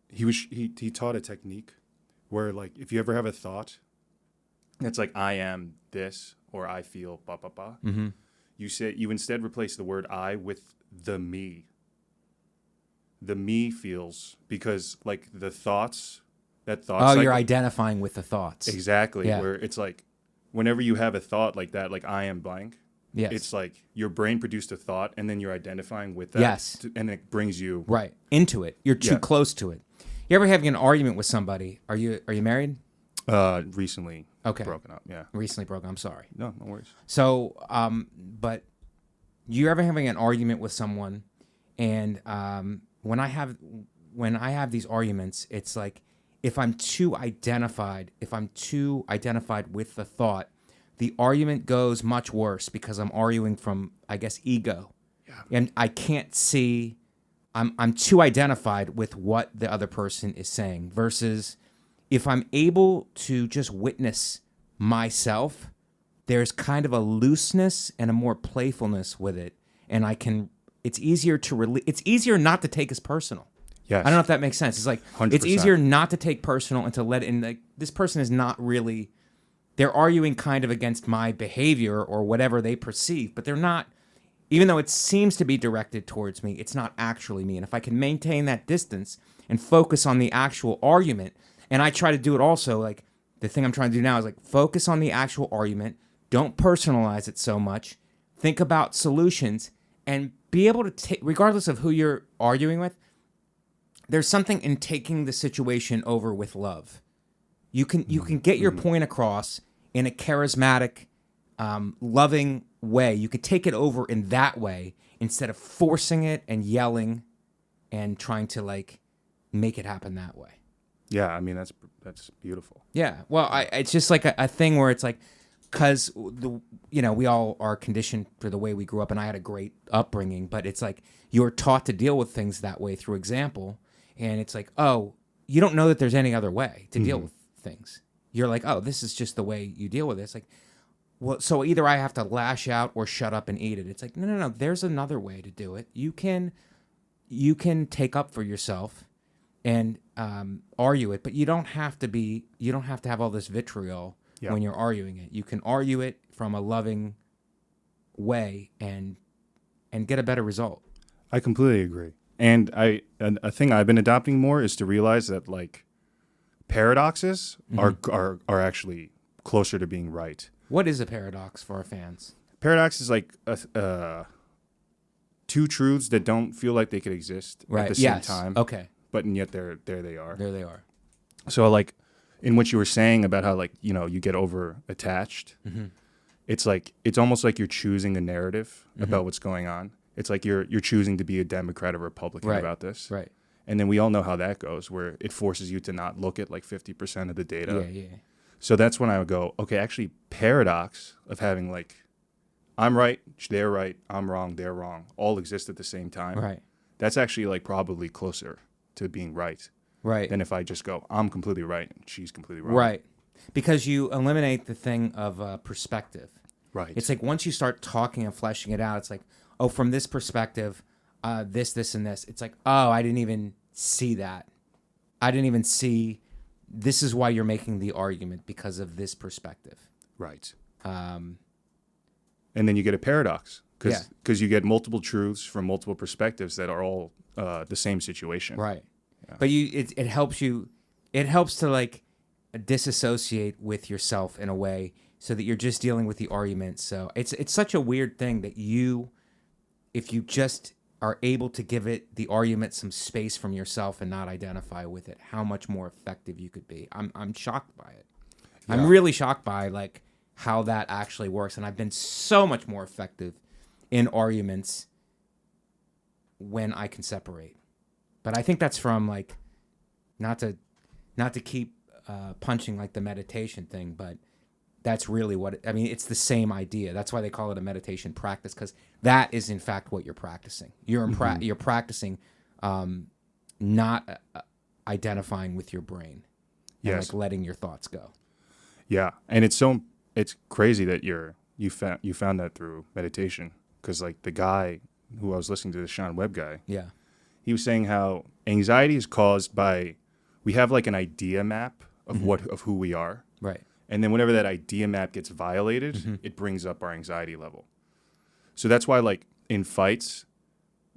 He taught a technique where like if you ever have a thought that's like I am this or I feel blah blah blah, you instead replace the word I with the me. The me feels because like the thoughts you're identifying with the thoughts. Exactly. Yeah. Where it's like whenever you have a thought like that, like I am blank. Yes. It's like your brain produced a thought and then you're identifying with that. Yes. And it brings you Right. Into it. You're too Yeah. close to it. You ever having an argument with somebody? Are you married? recently Okay. broken up. Yeah. Recently broken. I'm sorry. No worries. So, but you ever having an argument with someone, and when I have these arguments, it's like if I'm too identified with the thought, the argument goes much worse because I'm arguing from, I guess, ego, and I can't see. I'm too identified with what the other person is saying versus if I'm able to just witness myself, there's kind of a looseness and a more playfulness with it. And it's easier it's easier not to take as personal. Yes. I don't know if that makes sense. It's like, 100%. It's easier not to take personal and to let it in. Like, this person is not really, they're arguing kind of against my behavior or whatever they perceive, but they're not, even though it seems to be directed towards me, it's not actually me. And if I can maintain that distance and focus on the actual argument, and I try to do it also, like the thing I'm trying to do now is like focus on the actual argument, don't personalize it so much, think about solutions, and be able to take, regardless of who you're arguing with, there's something in taking the situation over with love. You can get your point across in a charismatic, loving way. You could take it over in that way instead of forcing it and yelling and trying to like make it happen that way. Yeah, I mean that's beautiful. Yeah, well, it's just like a thing where it's like, because we all are conditioned for the way we grew up, and I had a great upbringing, but it's like you're taught to deal with things that way through example, and it's like, oh, you don't know that there's any other way to deal with things. You're like, oh, this is just the way you deal with it. It's like, well, so either I have to lash out or shut up and eat it. It's like, no, there's another way to do it. You can take up for yourself and argue it, but you don't have to have all this vitriol when you're arguing it. You can argue it from a loving way and get a better result. I completely agree. And a thing I've been adopting more is to realize that like paradoxes are actually closer to being right. What is a paradox for our fans? Paradox is like two truths that don't feel like they could exist at the same time. Okay. But and yet there they are. There they are. So like in what you were saying about how like, you get over attached, it's like it's almost like you're choosing a narrative about what's going on. It's like you're choosing to be a Democrat or Republican about this. Right. And then we all know how that goes, where it forces you to not look at like 50% of the data. Yeah. So that's when I would go, okay, actually paradox of having like, I'm right, they're right, I'm wrong, they're wrong, all exist at the same time. Right. That's actually like probably closer to being right. Right. Than if I just go, I'm completely right and she's completely wrong. Right. Because you eliminate the thing of perspective. Right. It's like once you start talking and fleshing it out, it's like, oh, from this perspective, this, and this. It's like, oh, I didn't even see that. I didn't even see, this is why you're making the argument because of this perspective. Right. And then you get a paradox because you get multiple truths from multiple perspectives that are all the same situation. Right. But it helps you. It helps to like disassociate with yourself in a way, so that you're just dealing with the argument. So it's such a weird thing that if you just are able to give it the argument some space from yourself and not identify with it, how much more effective you could be. I'm shocked by it. Yeah. I'm really shocked by like how that actually works, and I've been so much more effective in arguments when I can separate. But I think that's from like not to keep punching like the meditation thing, but that's really what I mean. It's the same idea. That's why they call it a meditation practice, because that is in fact what you're practicing. You're you're practicing not identifying with your brain, and like letting your thoughts go. Yeah, and it's crazy that you found that through meditation, because like the guy who I was listening to, the Sean Webb guy, yeah, he was saying how anxiety is caused by we have like an idea map of of who we are, right. And then whenever that idea map gets violated, it brings up our anxiety level. So that's why, like, in fights,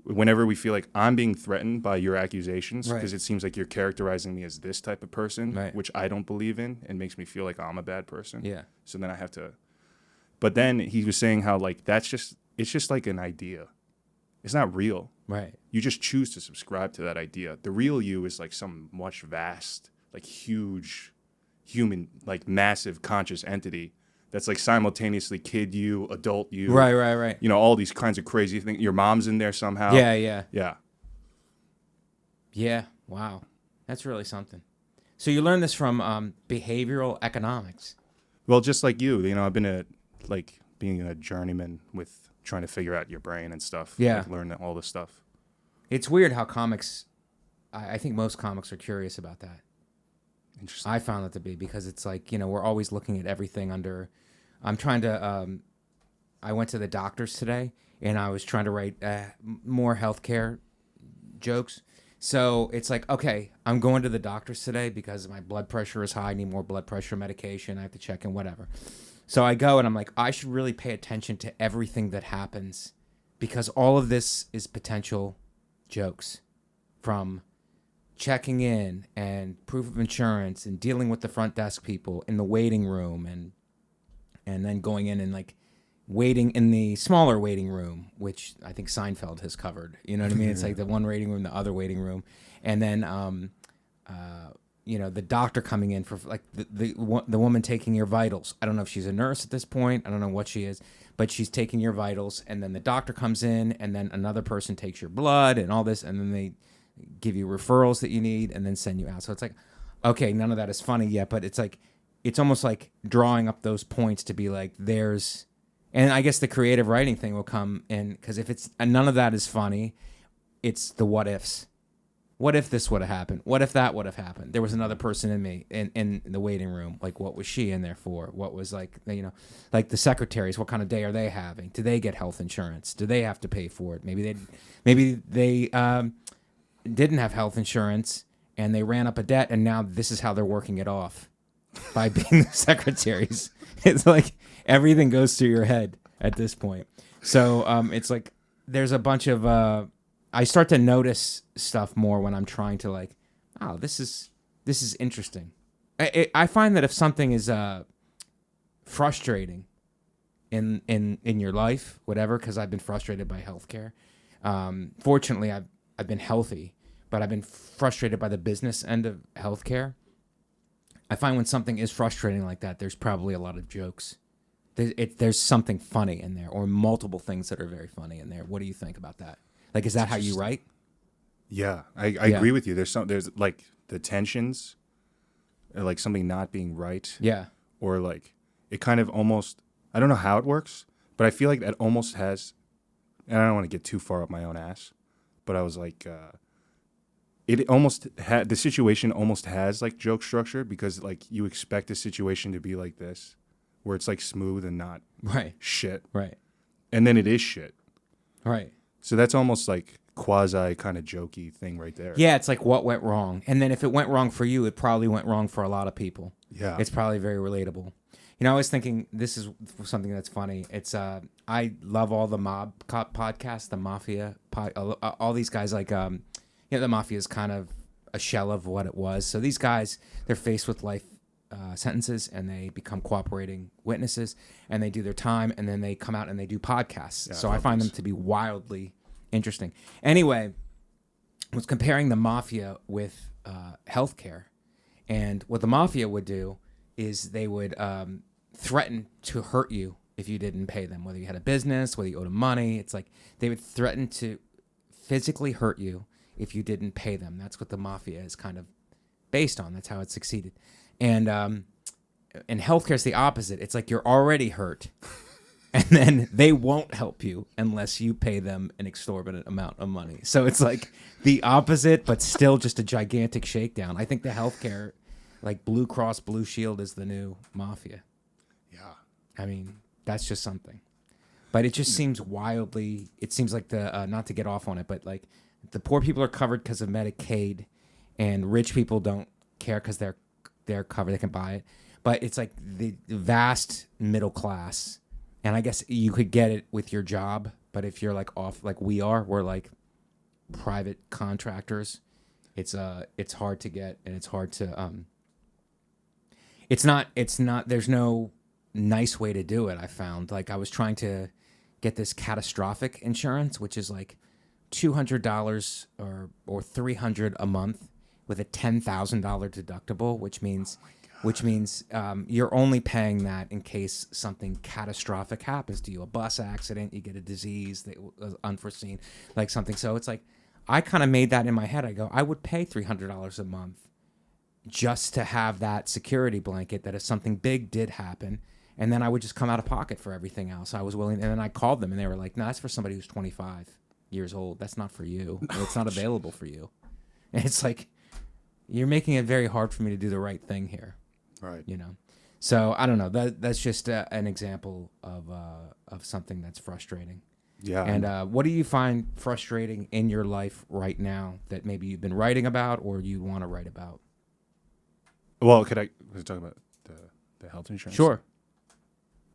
whenever we feel like I'm being threatened by your accusations, because it seems like you're characterizing me as this type of person, which I don't believe in, and makes me feel like I'm a bad person. Yeah. So then I have to... But then he was saying how, like, it's just like an idea. It's not real. Right. You just choose to subscribe to that idea. The real you is, like, some much vast, like, huge... human, like massive conscious entity that's like simultaneously kid you, adult you, right. You know, all these kinds of crazy things. Your mom's in there somehow. Yeah. Wow, that's really something. So you learned this from behavioral economics. Well, just like you know, I've been being a journeyman with trying to figure out your brain and stuff. Yeah, like learn all this stuff. It's weird how comics. I think most comics are curious about that. Interesting. I found it to be, because it's like, you know, we're always looking at everything under. I'm trying to. I went to the doctor's today, and I was trying to write more healthcare jokes. So it's like, okay, I'm going to the doctor's today because my blood pressure is high. I need more blood pressure medication. I have to check in, whatever. So I go, and I'm like, I should really pay attention to everything that happens, because all of this is potential jokes, from checking in and proof of insurance and dealing with the front desk people in the waiting room, and then going in and like waiting in the smaller waiting room, which I think Seinfeld has covered. You know what I mean? It's like the one waiting room, the other waiting room, and then you know, the doctor coming in for like the woman taking your vitals. I don't know if she's a nurse at this point. I don't know what she is, but she's taking your vitals, and then the doctor comes in, and then another person takes your blood and all this, and then they give you referrals that you need and then send you out. So it's like, okay, none of that is funny yet, but it's like, it's almost like drawing up those points to be like, and I guess the creative writing thing will come in, because if it's, and none of that is funny, it's the what ifs. What if this would have happened? What if that would have happened? There was another person in the waiting room. Like, what was she in there for? What was like, you know, like the secretaries, what kind of day are they having? Do they get health insurance? Do they have to pay for it? Maybe they didn't have health insurance, and they ran up a debt, and now this is how they're working it off, by being the secretaries. It's like everything goes through your head at this point. So it's like there's a bunch of I start to notice stuff more when I'm trying to like, oh, this is interesting. I find that if something is frustrating in your life, whatever, because I've been frustrated by healthcare. Fortunately, I've been healthy, but I've been frustrated by the business end of healthcare. I find when something is frustrating like that, there's probably a lot of jokes. There's something funny in there, or multiple things that are very funny in there. What do you think about that? Like, is that how you write? Yeah, I agree with you. There's like the tensions, like something not being right. Yeah. Or like it kind of almost, I don't know how it works, but I feel like that almost has, and I don't want to get too far up my own ass, but I was like, it almost had, the situation almost has like joke structure, because like you expect a situation to be like this, where it's like smooth and not shit. Right. And then it is shit. Right. So that's almost like quasi kind of jokey thing right there. Yeah, it's like what went wrong. And then if it went wrong for you, it probably went wrong for a lot of people. Yeah. It's probably very relatable. You know, I was thinking, this is something that's funny. It's I love all the mob podcasts, the Mafia, all these guys like, the Mafia is kind of a shell of what it was. So these guys, they're faced with life sentences, and they become cooperating witnesses, and they do their time, and then they come out and they do podcasts. So I find them to be wildly interesting. Anyway, I was comparing the Mafia with healthcare, and what the Mafia would do is they would threaten to hurt you if you didn't pay them, whether you had a business, whether you owed them money. It's like they would threaten to physically hurt you if you didn't pay them. That's what the Mafia is kind of based on. That's how it succeeded. And healthcare is the opposite. It's like you're already hurt, and then they won't help you unless you pay them an exorbitant amount of money. So it's like the opposite, but still just a gigantic shakedown. I think the healthcare, like Blue Cross Blue Shield, is the new Mafia. Yeah. I mean, that's just something. But it just seems wildly, it seems like the, not to get off on it, but like the poor people are covered because of Medicaid, and rich people don't care because they're covered, they can buy it. But it's like the vast middle class, and I guess you could get it with your job, but if you're like off, like we're like private contractors, it's hard to get, and it's hard to, it's not, there's no nice way to do it. I found, like, I was trying to get this catastrophic insurance, which is like $200 or $300 a month with a $10,000 deductible, which means you're only paying that in case something catastrophic happens to you, a bus accident, you get a disease that was unforeseen, like something. So it's like, I kind of made that in my head. I go, I would pay $300 a month just to have that security blanket that if something big did happen, and then I would just come out of pocket for everything else. I was willing, and then I called them, and they were like, no, that's for somebody who's 25 years old. That's not for you. It's not available for you. And it's like, you're making it very hard for me to do the right thing here. Right. You know? So I don't know. That's just an example of something that's frustrating. Yeah. And what do you find frustrating in your life right now that maybe you've been writing about or you want to write about? Well, was I talking about the health insurance? Sure.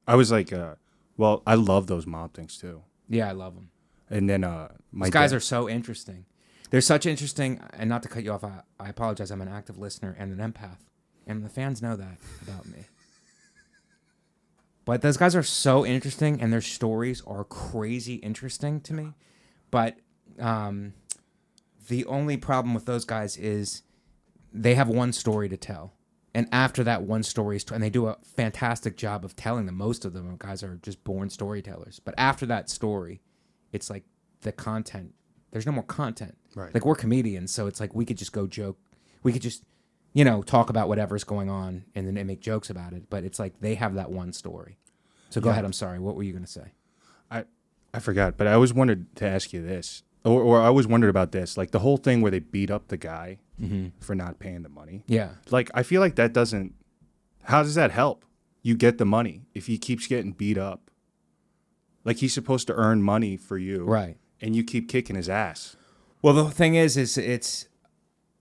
I was like, well, I love those mob things too. Yeah, I love them. And then These guys are so interesting. They're such interesting, and not to cut you off, I apologize. I'm an active listener and an empath, and the fans know that about me. But those guys are so interesting, and their stories are crazy interesting to me. But the only problem with those guys is they have one story to tell. And after that one story is and they do a fantastic job of telling them. Most of them guys are just born storytellers. But after that story, it's like the content. There's no more content. Right. Like, we're comedians, so it's like we could just go joke. We could just, talk about whatever's going on and then make jokes about it. But it's like they have that one story. So go ahead. I'm sorry. What were you going to say? I forgot, but I always wanted to ask you this, or I always wondered about this, like the whole thing where they beat up the guy for not paying the money. Yeah. Like, I feel like that doesn't. How does that help? You get the money if he keeps getting beat up. Like, he's supposed to earn money for you, Right. And you keep kicking his ass. Well, the thing is it's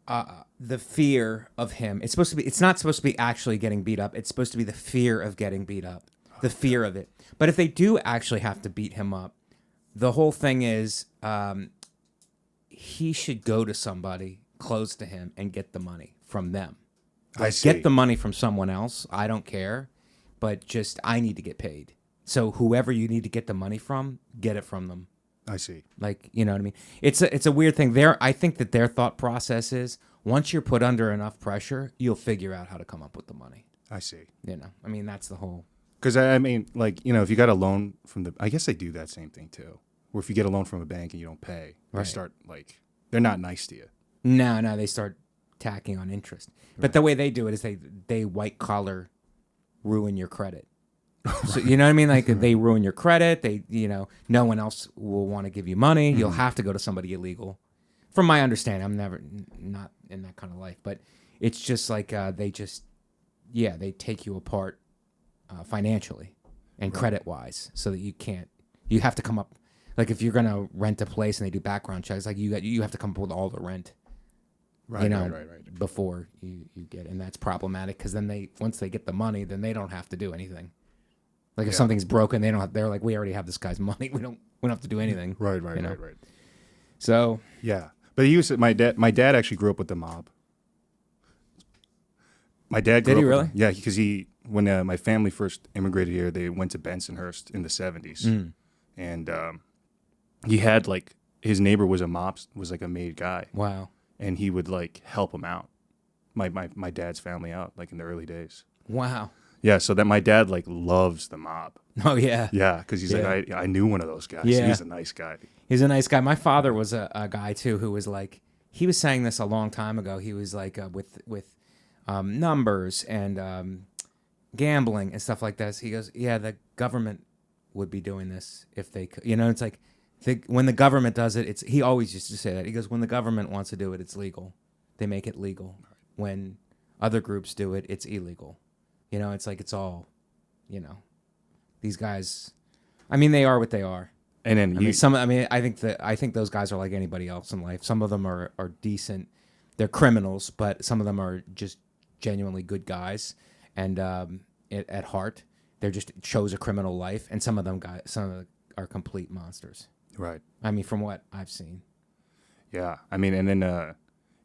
the fear of him. It's not supposed to be actually getting beat up. It's supposed to be the fear of getting beat up, the fear of it. But if they do actually have to beat him up, the whole thing is he should go to somebody close to him and get the money from them. I see. Get the money from someone else. I don't care, but just I need to get paid. So whoever you need to get the money from, get it from them. I see. Like, you know what I mean? It's a weird thing. I think that their thought process is once you're put under enough pressure, you'll figure out how to come up with the money. I see. I mean, that's the whole. Because I mean, like, if you got a loan from I guess they do that same thing too. Where if you get a loan from a bank and you don't pay, Right. they start they're not nice to you. No, they start tacking on interest. But the way they do it is they white collar ruin your credit. So, you know what I mean? Like, they ruin your credit. They, no one else will want to give you money. You'll have to go to somebody illegal. From my understanding, I'm not in that kind of life, but it's just like they take you apart financially and credit wise, so that you have to come up. Like, if you're gonna rent a place and they do background checks, like you have to come up with all the rent. Right. Before you get, and that's problematic because then once they get the money, then they don't have to do anything. Like, if something's broken, they're like, we already have this guy's money. We don't have to do anything. Right. So Yeah, But he was my dad. My dad actually grew up with the mob. My dad grew Did he up with really? them. Yeah, because when my family first immigrated here, they went to Bensonhurst in the 70s, and he had like his neighbor was like a made guy, Wow. and he would like help him out, my dad's family out like in the early days. Wow. Yeah, so that my dad like loves the mob. Oh yeah. Yeah, because he's like I knew one of those guys. Yeah. He's a nice guy. He's a nice guy. My father was a guy too who was like, he was saying this a long time ago. He was like with numbers and gambling and stuff like this. He goes, yeah, the government would be doing this if they could. You know, it's like when the government does it, he always used to say that. He goes, when the government wants to do it, it's legal. They make it legal. When other groups do it, it's illegal. You know, it's like it's all, you know, these guys. I mean, they are what they are. And then I think those guys are like anybody else in life. Some of them are decent. They're criminals, but some of them are just genuinely good guys. And at heart, they're just chose a criminal life. And some of them are complete monsters. right. I mean, from what I've seen. Yeah, I mean, and then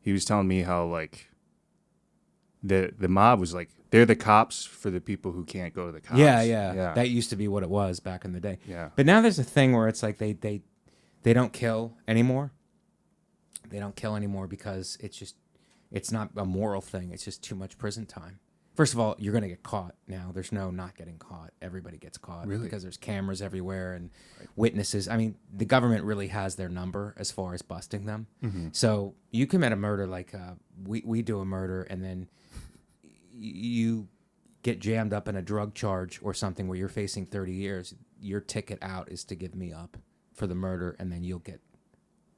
he was telling me how like the mob was like they're the cops for the people who can't go to the cops. Yeah. That used to be what it was back in the day. Yeah. But now there's a thing where it's like they don't kill anymore. They don't kill anymore because it's not a moral thing. It's just too much prison time. First of all, you're going to get caught now. There's no not getting caught. Everybody gets caught because there's cameras everywhere and witnesses. I mean, the government really has their number as far as busting them. Mm-hmm. So you commit a murder like we do a murder and then you get jammed up in a drug charge or something where you're facing 30 years. Your ticket out is to give me up for the murder and then you'll get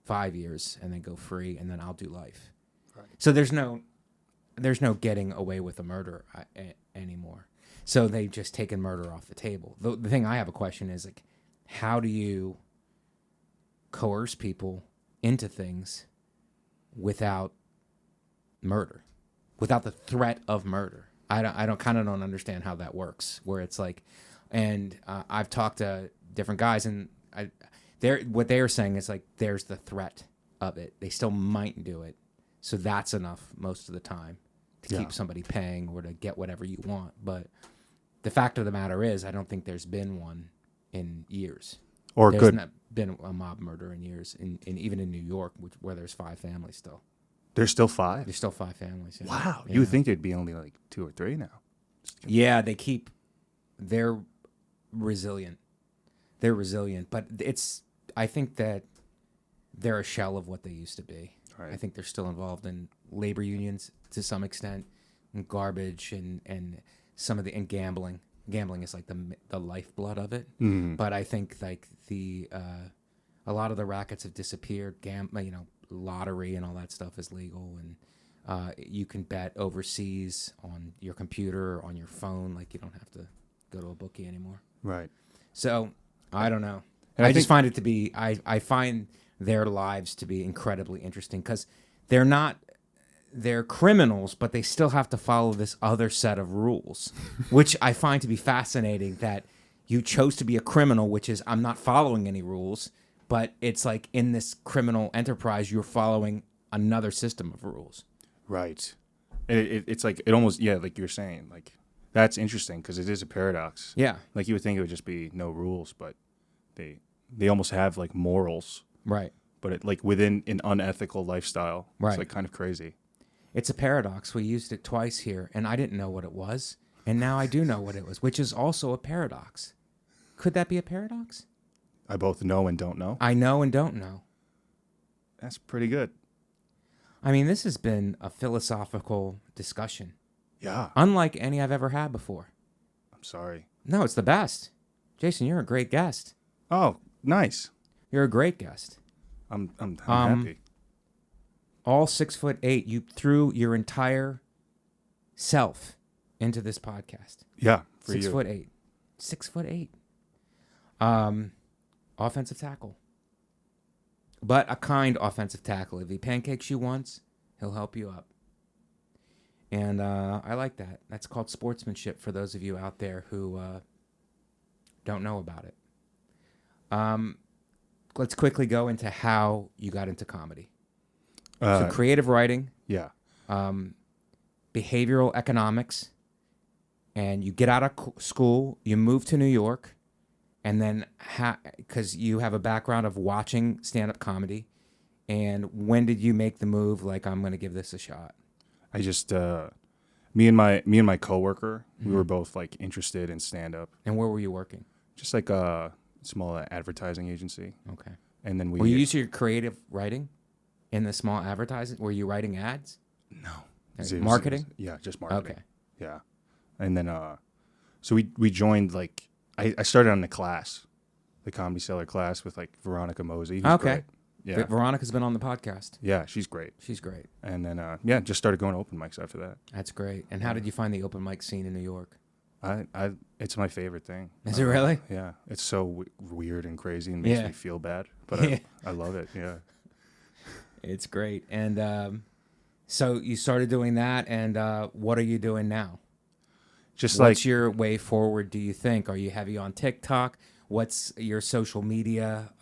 5 years and then go free and then I'll do life. Right. So there's no getting away with a murder anymore. So they've just taken murder off the table. The thing I have a question is like, how do you coerce people into things without murder, without the threat of murder? I don't understand how that works. Where it's like, and I've talked to different guys, and what they are saying is like, there's the threat of it. They still might do it, so that's enough most of the time to keep somebody paying or to get whatever you want. But the fact of the matter is, I don't think there's been one in years. Or there's good. not been a mob murder in years, in even in New York, where there's 5 families still. There's still 5. There's still 5 families. Yeah. Wow, Yeah. you would think there'd be only like 2 or 3 now. Yeah, they're resilient. They're resilient, but I think that they're a shell of what they used to be. Right. I think they're still involved in labor unions to some extent, and garbage and some of and gambling. Gambling is like the lifeblood of it. Mm-hmm. But I think like a lot of the rackets have disappeared. Lottery and all that stuff is legal, and you can bet overseas on your computer or on your phone. Like you don't have to go to a bookie anymore. Right. So I don't know. And I just find it to be. I find their lives to be incredibly interesting because they're criminals, but they still have to follow this other set of rules, which I find to be fascinating. That you chose to be a criminal, which is I'm not following any rules. But it's like in this criminal enterprise, you're following another system of rules. Right. It's like it almost, like you're saying, like that's interesting because it is a paradox. Yeah. Like you would think it would just be no rules, but they almost have like morals. Right. But it like within an unethical lifestyle. Right. It's like kind of crazy. It's a paradox. We used it twice here, and I didn't know what it was, and now I do know what it was, which is also a paradox. Could that be a paradox? I both know and don't know. I know and don't know. That's pretty good. I mean, this has been a philosophical discussion. Yeah. Unlike any I've ever had before. I'm sorry. No, it's the best. Jason, you're a great guest. Oh, nice. You're a great guest. I'm happy. All 6'8", you threw your entire self into this podcast. Yeah, for 6'8". 6'8". Offensive tackle. But a kind offensive tackle. If he pancakes you once, he'll help you up. And I like that. That's called sportsmanship for those of you out there who don't know about it. Let's quickly go into how you got into comedy. So creative writing, Yeah. behavioral economics, and you get out of school, you move to New York, and then because you have a background of watching stand-up comedy, and when did you make the move? Like, I'm going to give this a shot. I just me and my coworker, we were both like interested in stand-up. And where were you working? Just like a small advertising agency, Okay. and then we. Were you using your creative writing in the small advertising? Were you writing ads? No. Marketing? Yeah, just marketing. Okay. Yeah, and then so we joined like I started on the class, the Comedy Cellar class with like Veronica Mosey. Who's Okay. Great. Yeah. Veronica's been on the podcast. Yeah, she's great. She's great. And then yeah, just started going to open mics after that. That's great. And how did you find the open mic scene in New York? It's my favorite thing. Is it really? Yeah, it's so weird and crazy and makes Yeah. me feel bad, but I love it. Yeah. It's great. And so you started doing that, and what are you doing now? Just What's like your way forward, do you think? Are you heavy on TikTok? What's your social media?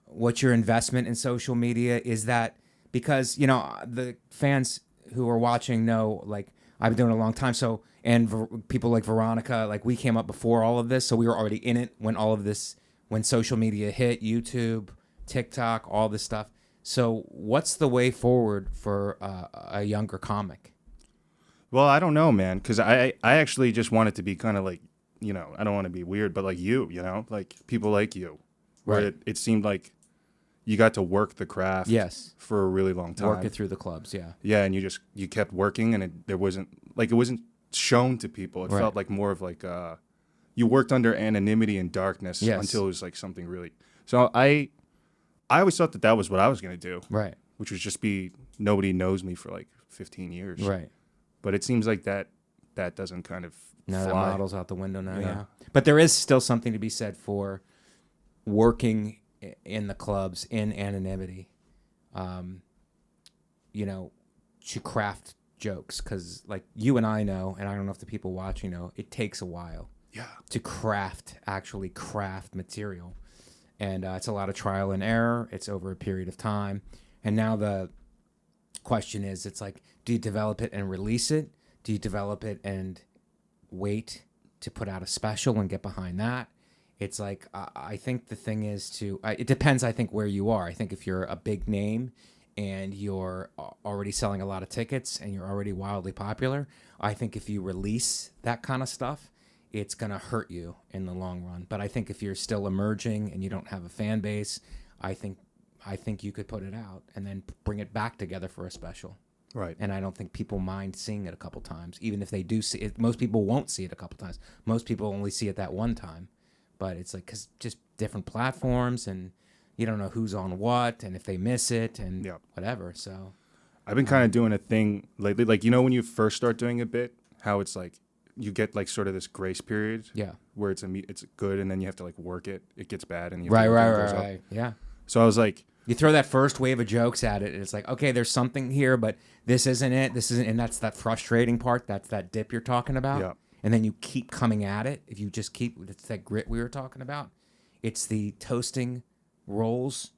What's your investment in social media? Is that because, the fans who are watching know, like, I've been doing it a long time. So, and people like Veronica, like, we came up before all of this. So we were already in it when all of this, when social media hit, YouTube, TikTok, all this stuff. So what's the way forward for a younger comic? well, I don't know, man, because I actually just want it to be kind of like, I don't want to be weird, but like you, like people like you, where Right. it seemed like you got to work the craft Yes. for a really long time. Work it through the clubs, yeah. Yeah, and you kept working, and it wasn't shown to people. It Right. felt like more of like you worked under anonymity and darkness Yes. until it was like something really. So I always thought that was what I was gonna do, Right. which was just be nobody knows me for like 15 years. Right. But it seems like that doesn't kind of No, that fly. model's out the window now, Yeah. yeah. But there is still something to be said for working in the clubs in anonymity, to craft jokes. Because, like, you and I know, and I don't know if the people watching know, it takes a while Yeah. to actually craft material. And it's a lot of trial and error. It's over a period of time. And now the question is, it's like, do you develop it and release it? Do you develop it and wait to put out a special and get behind that? It's like, I think the thing is it depends, I think, where you are. I think if you're a big name and you're already selling a lot of tickets and you're already wildly popular, I think if you release that kind of stuff, it's going to hurt you in the long run. But I think if you're still emerging and you don't have a fan base, I think you could put it out and then bring it back together for a special. Right. And I don't think people mind seeing it a couple times. Even if they do see it, most people won't see it a couple times. Most people only see it that one time. But it's like, because just different platforms, and you don't know who's on what, and if they miss it, and Yep. whatever. So I've been kind of doing a thing lately, like when you first start doing a bit, how it's like you get like sort of this grace period, yeah, where it's good, and then you have to like work it. It gets bad, and you have to right, work it, it goes up. right. Yeah, So I was like, you throw that first wave of jokes at it, and it's like, okay, there's something here, but this isn't it. This isn't, and that's that frustrating part. That's that dip you're talking about. Yeah. And then you keep coming at it. If you just it's that grit we were talking about. It's the toasting rolls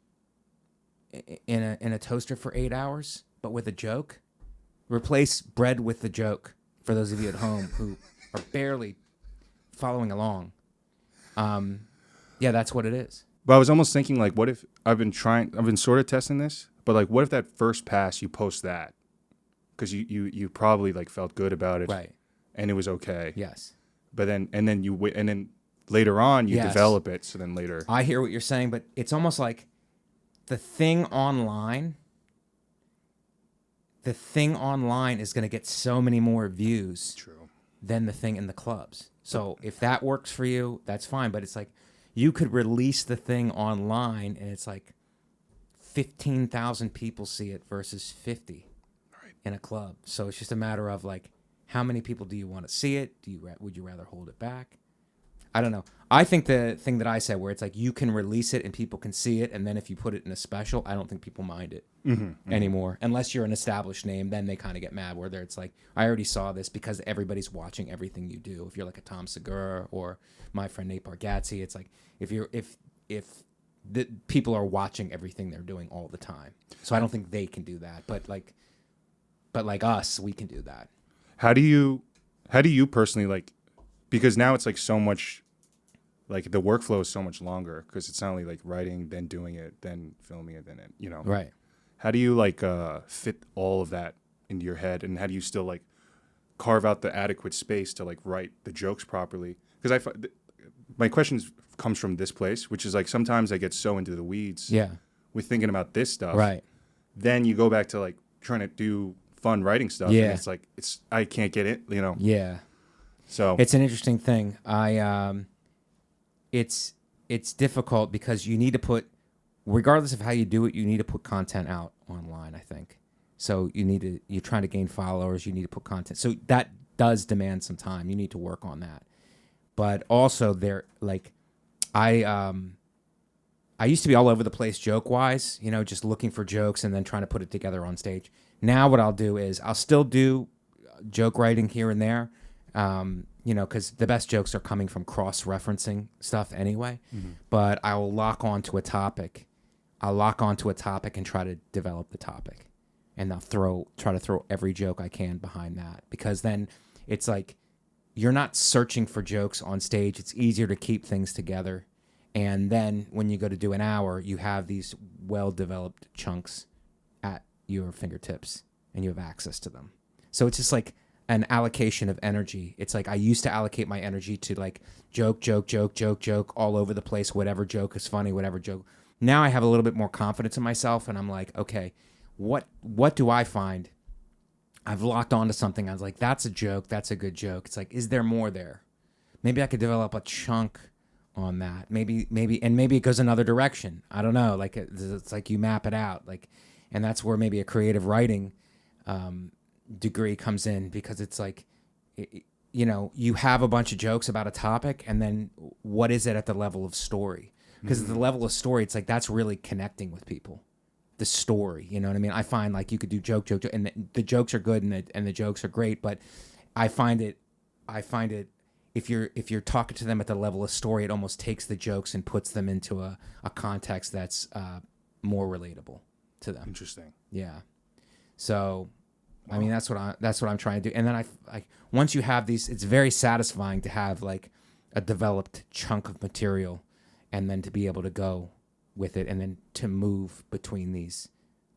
in a toaster for 8 hours, but with a joke. Replace bread with the joke for those of you at home who are barely following along. Yeah, that's what it is. but I was almost thinking like, what if I've been sort of testing this, but like, what if that first pass you post that, because you probably like felt good about it, Right. and it was okay. Yes. But then you wait, and then later on you Yes. develop it. So then later, I hear what you're saying, but it's almost like the thing online is going to get so many more views true. than the thing in the clubs. So if that works for you, that's fine. But it's like you could release the thing online and it's like 15,000 people see it versus 50 in a club. So it's just a matter of like, how many people do you want to see it? Would you rather hold it back? I don't know. I think the thing that I said where it's like you can release it and people can see it, and then if you put it in a special, I don't think people mind it anymore. Unless you're an established name, then they kind of get mad where it's like, I already saw this because everybody's watching everything you do. If you're like a Tom Segura or my friend Nate Bargatze, it's like if people are watching everything they're doing all the time. So I don't think they can do that. But like us, we can do that. How do you personally like, because now it's like so much, like the workflow is so much longer because it's not only like writing, then doing it, then filming it, then it, you know. Right. How do you like fit all of that into your head, and how do you still like carve out the adequate space to like write the jokes properly? Because my question comes from this place, which is like sometimes I get so into the weeds with thinking about this stuff. Right. Then you go back to like trying to do fun writing stuff. Yeah. And it's like I can't get it, you know. Yeah. So it's an interesting thing. It's difficult because you need to put, regardless of how you do it, you need to put content out online, I think. So you're trying to gain followers, you need to put content. So that does demand some time. You need to work on that. But also I used to be all over the place joke-wise, you know, just looking for jokes and then trying to put it together on stage. Now what I'll do is I'll still do joke writing here and there, you know, because the best jokes are coming from cross-referencing stuff anyway. Mm-hmm. But I will lock onto a topic. I'll lock onto a topic and try to develop the topic. And I'll try to throw every joke I can behind that. Because then it's like you're not searching for jokes on stage. It's easier to keep things together. And then when you go to do an hour, you have these well-developed chunks at your fingertips and you have access to them. So it's just like an allocation of energy. It's like I used to allocate my energy to like joke all over the place, whatever joke is funny, whatever joke. Now I have a little bit more confidence in myself and I'm like, okay, what do I find? I've locked onto something. I was like, that's a joke. That's a good joke. It's like, is there more there? Maybe I could develop a chunk on that. Maybe it goes another direction. I don't know. Like it's like you map it out. Like, and that's where maybe a creative writing degree comes in because it's like, you know, you have a bunch of jokes about a topic, and then what is it at the level of story? Because at the level of story, it's like that's really connecting with people. The story, you know what I mean? I find like you could do joke, and the jokes are good and the jokes are great, but I find it if you're talking to them at the level of story, it almost takes the jokes and puts them into a context that's more relatable to them. Interesting. Yeah. So, wow. I mean, that's what I'm trying to do. And then I once you have these, it's very satisfying to have like a developed chunk of material, and then to be able to go with it, and then to move between these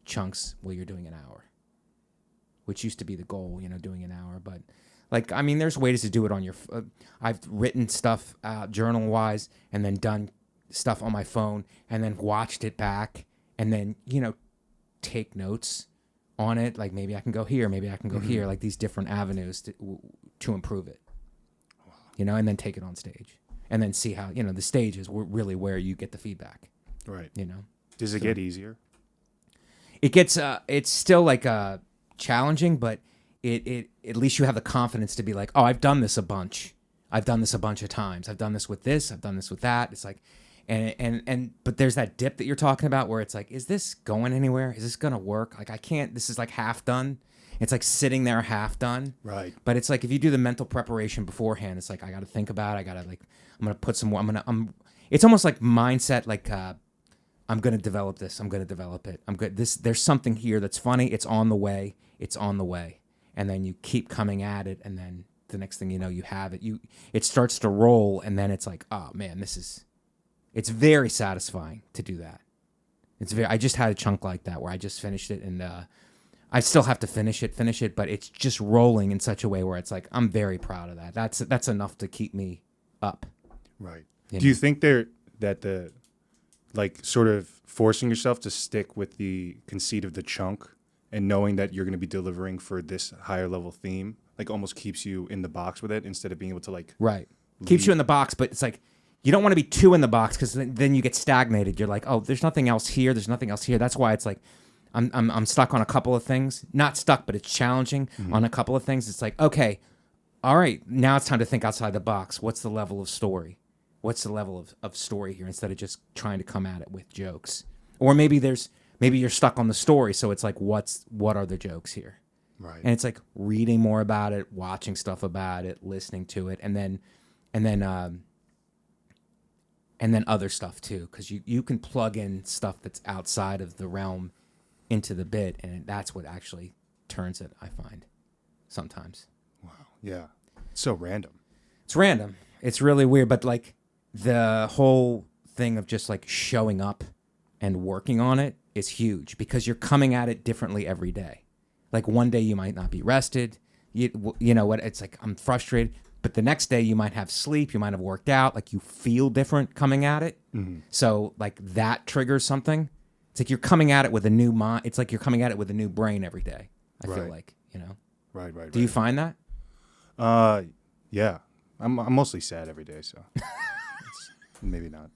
chunks while you're doing an hour, which used to be the goal, you know, doing an hour. But like, I mean, there's ways to do it on your, I've written stuff journal wise and then done stuff on my phone and then watched it back and then, you know, take notes on it. Like maybe I can go here, maybe I can go here, like these different avenues to improve it, you know, and then take it on stage and then see how, you know, the stage is really where you get the feedback. Right. You know, does it get easier? It gets, it's still like challenging, but it at least you have the confidence to be like, oh, I've done this a bunch. I've done this a bunch of times. I've done this with this. I've done this with that. It's like, but there's that dip that you're talking about where it's like, is this going anywhere? Is this going to work? Like, I can't, this is like half done. It's like sitting there half done. Right. But it's like, if you do the mental preparation beforehand, it's like, I got to think about it. I got to like, I'm going to put some more, it's almost like mindset, like, I'm going to develop this. I'm going to develop it. I'm good. There's something here that's funny. It's on the way. It's on the way. And then you keep coming at it. And then the next thing you know, you have it. It starts to roll. And then it's like, oh man, it's very satisfying to do that. I just had a chunk like that where I just finished it, and I still have to finish it, but it's just rolling in such a way where it's like, I'm very proud of that. That's enough to keep me up. Right. You Do you think that the like sort of forcing yourself to stick with the conceit of the chunk and knowing that you're going to be delivering for this higher level theme, like almost keeps you in the box with it instead of being able to like right keeps you in the box, but it's like you don't want to be too in the box because then you get stagnated. You're like, oh, there's nothing else here. There's nothing else here. That's why it's like I'm stuck on a couple of things. Not stuck, but it's challenging on a couple of things. It's like, okay, all right, now it's time to think outside the box. What's the level of story? What's the level of story here instead of just trying to come at it with jokes? Or maybe you're stuck on the story, so it's like, what are the jokes here? Right. And it's like reading more about it, watching stuff about it, listening to it, and then and then other stuff too, because you can plug in stuff that's outside of the realm into the bit, and that's what actually turns it, I find, sometimes. Wow. Yeah. It's so random. It's random. It's really weird, but like the whole thing of just like showing up and working on it is huge because you're coming at it differently every day. Like one day you might not be rested. You know what? It's like I'm frustrated, but the next day you might have sleep. You might have worked out. Like you feel different coming at it. Mm-hmm. So like that triggers something. It's like you're coming at it with a new mind. It's like you're coming at it with a new brain every day. I feel like, you know. Right. Do you find that? Yeah. I'm mostly sad every day, so maybe not.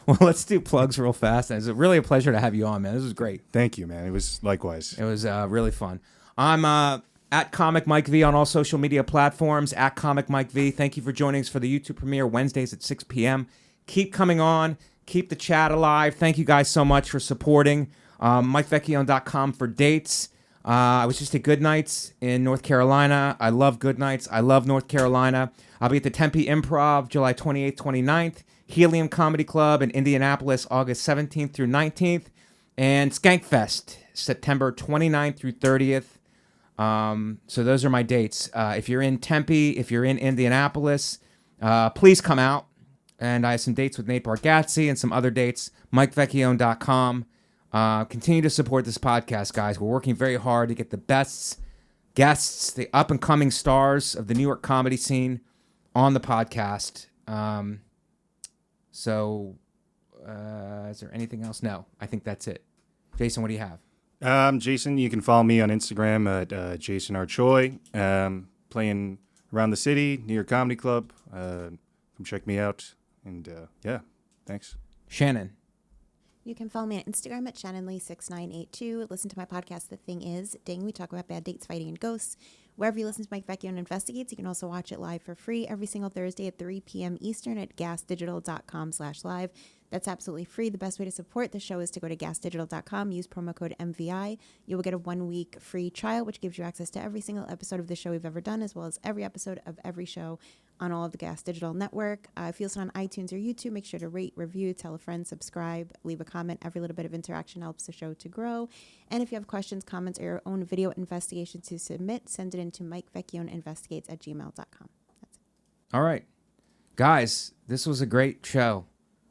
Well, let's do plugs real fast. It's really a pleasure to have you on, man. This was great. Thank you, man. It was likewise. It was really fun. I'm at Comic Mike V on all social media platforms, at Comic Mike V. Thank you for joining us for the YouTube premiere Wednesdays at 6 p.m. Keep coming on. Keep the chat alive. Thank you guys so much for supporting. MikeVecchione.com for dates. I was just at Good Nights in North Carolina. I love Good Nights. I love North Carolina. I'll be at the Tempe Improv July 28th, 29th. Helium Comedy Club in Indianapolis August 17th through 19th. And Skankfest September 29th through 30th. So those are my dates. If you're in Tempe, if you're in Indianapolis, please come out. And I have some dates with Nate Bargatze and some other dates. MikeVecchione.com. Continue to support this podcast, guys. We're working very hard to get the best guests, the up-and-coming stars of the New York comedy scene on the podcast. So is there anything else? No, I think that's it. Jason, what do you have? Jason, you can follow me on Instagram at Jason R. Choi. Playing around the city, New York Comedy Club. Come check me out. And yeah, thanks. Shannon. You can follow me on Instagram at ShannonLee6982. Listen to my podcast, The Thing Is. Ding, we talk about bad dates, fighting, and ghosts. Wherever you listen to Mike Vecchione Investigates, you can also watch it live for free every single Thursday at 3 p.m. Eastern at gasdigital.com/live. That's absolutely free. The best way to support the show is to go to gasdigital.com, use promo code MVI. You will get a 1-week free trial, which gives you access to every single episode of the show we've ever done, as well as every episode of every show on all of the Gas Digital Network. If you listen on iTunes or YouTube, make sure to rate, review, tell a friend, subscribe, leave a comment. Every little bit of interaction helps the show to grow. And if you have questions, comments, or your own video investigation to submit, send it in to MikeVecchioneInvestigates@gmail.com. That's it. All right. Guys, this was a great show.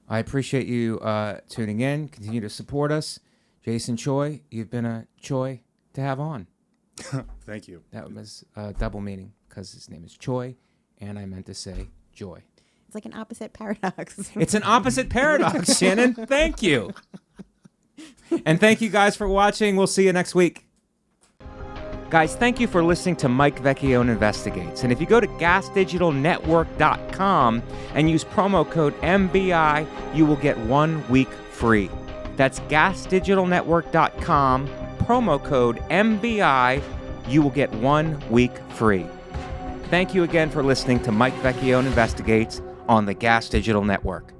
I appreciate you tuning in. Continue to support us. Jason Choi, you've been a Choi to have on. Thank you. That was a double meaning because his name is Choi, and I meant to say joy. It's like an opposite paradox. It's an opposite paradox, Shannon. Thank you. And thank you guys for watching. We'll see you next week. Guys, thank you for listening to Mike Vecchione Investigates. And if you go to gasdigitalnetwork.com and use promo code MBI, you will get 1 week free. That's gasdigitalnetwork.com, promo code MBI, you will get 1 week free. Thank you again for listening to Mike Vecchione Investigates on the Gas Digital Network.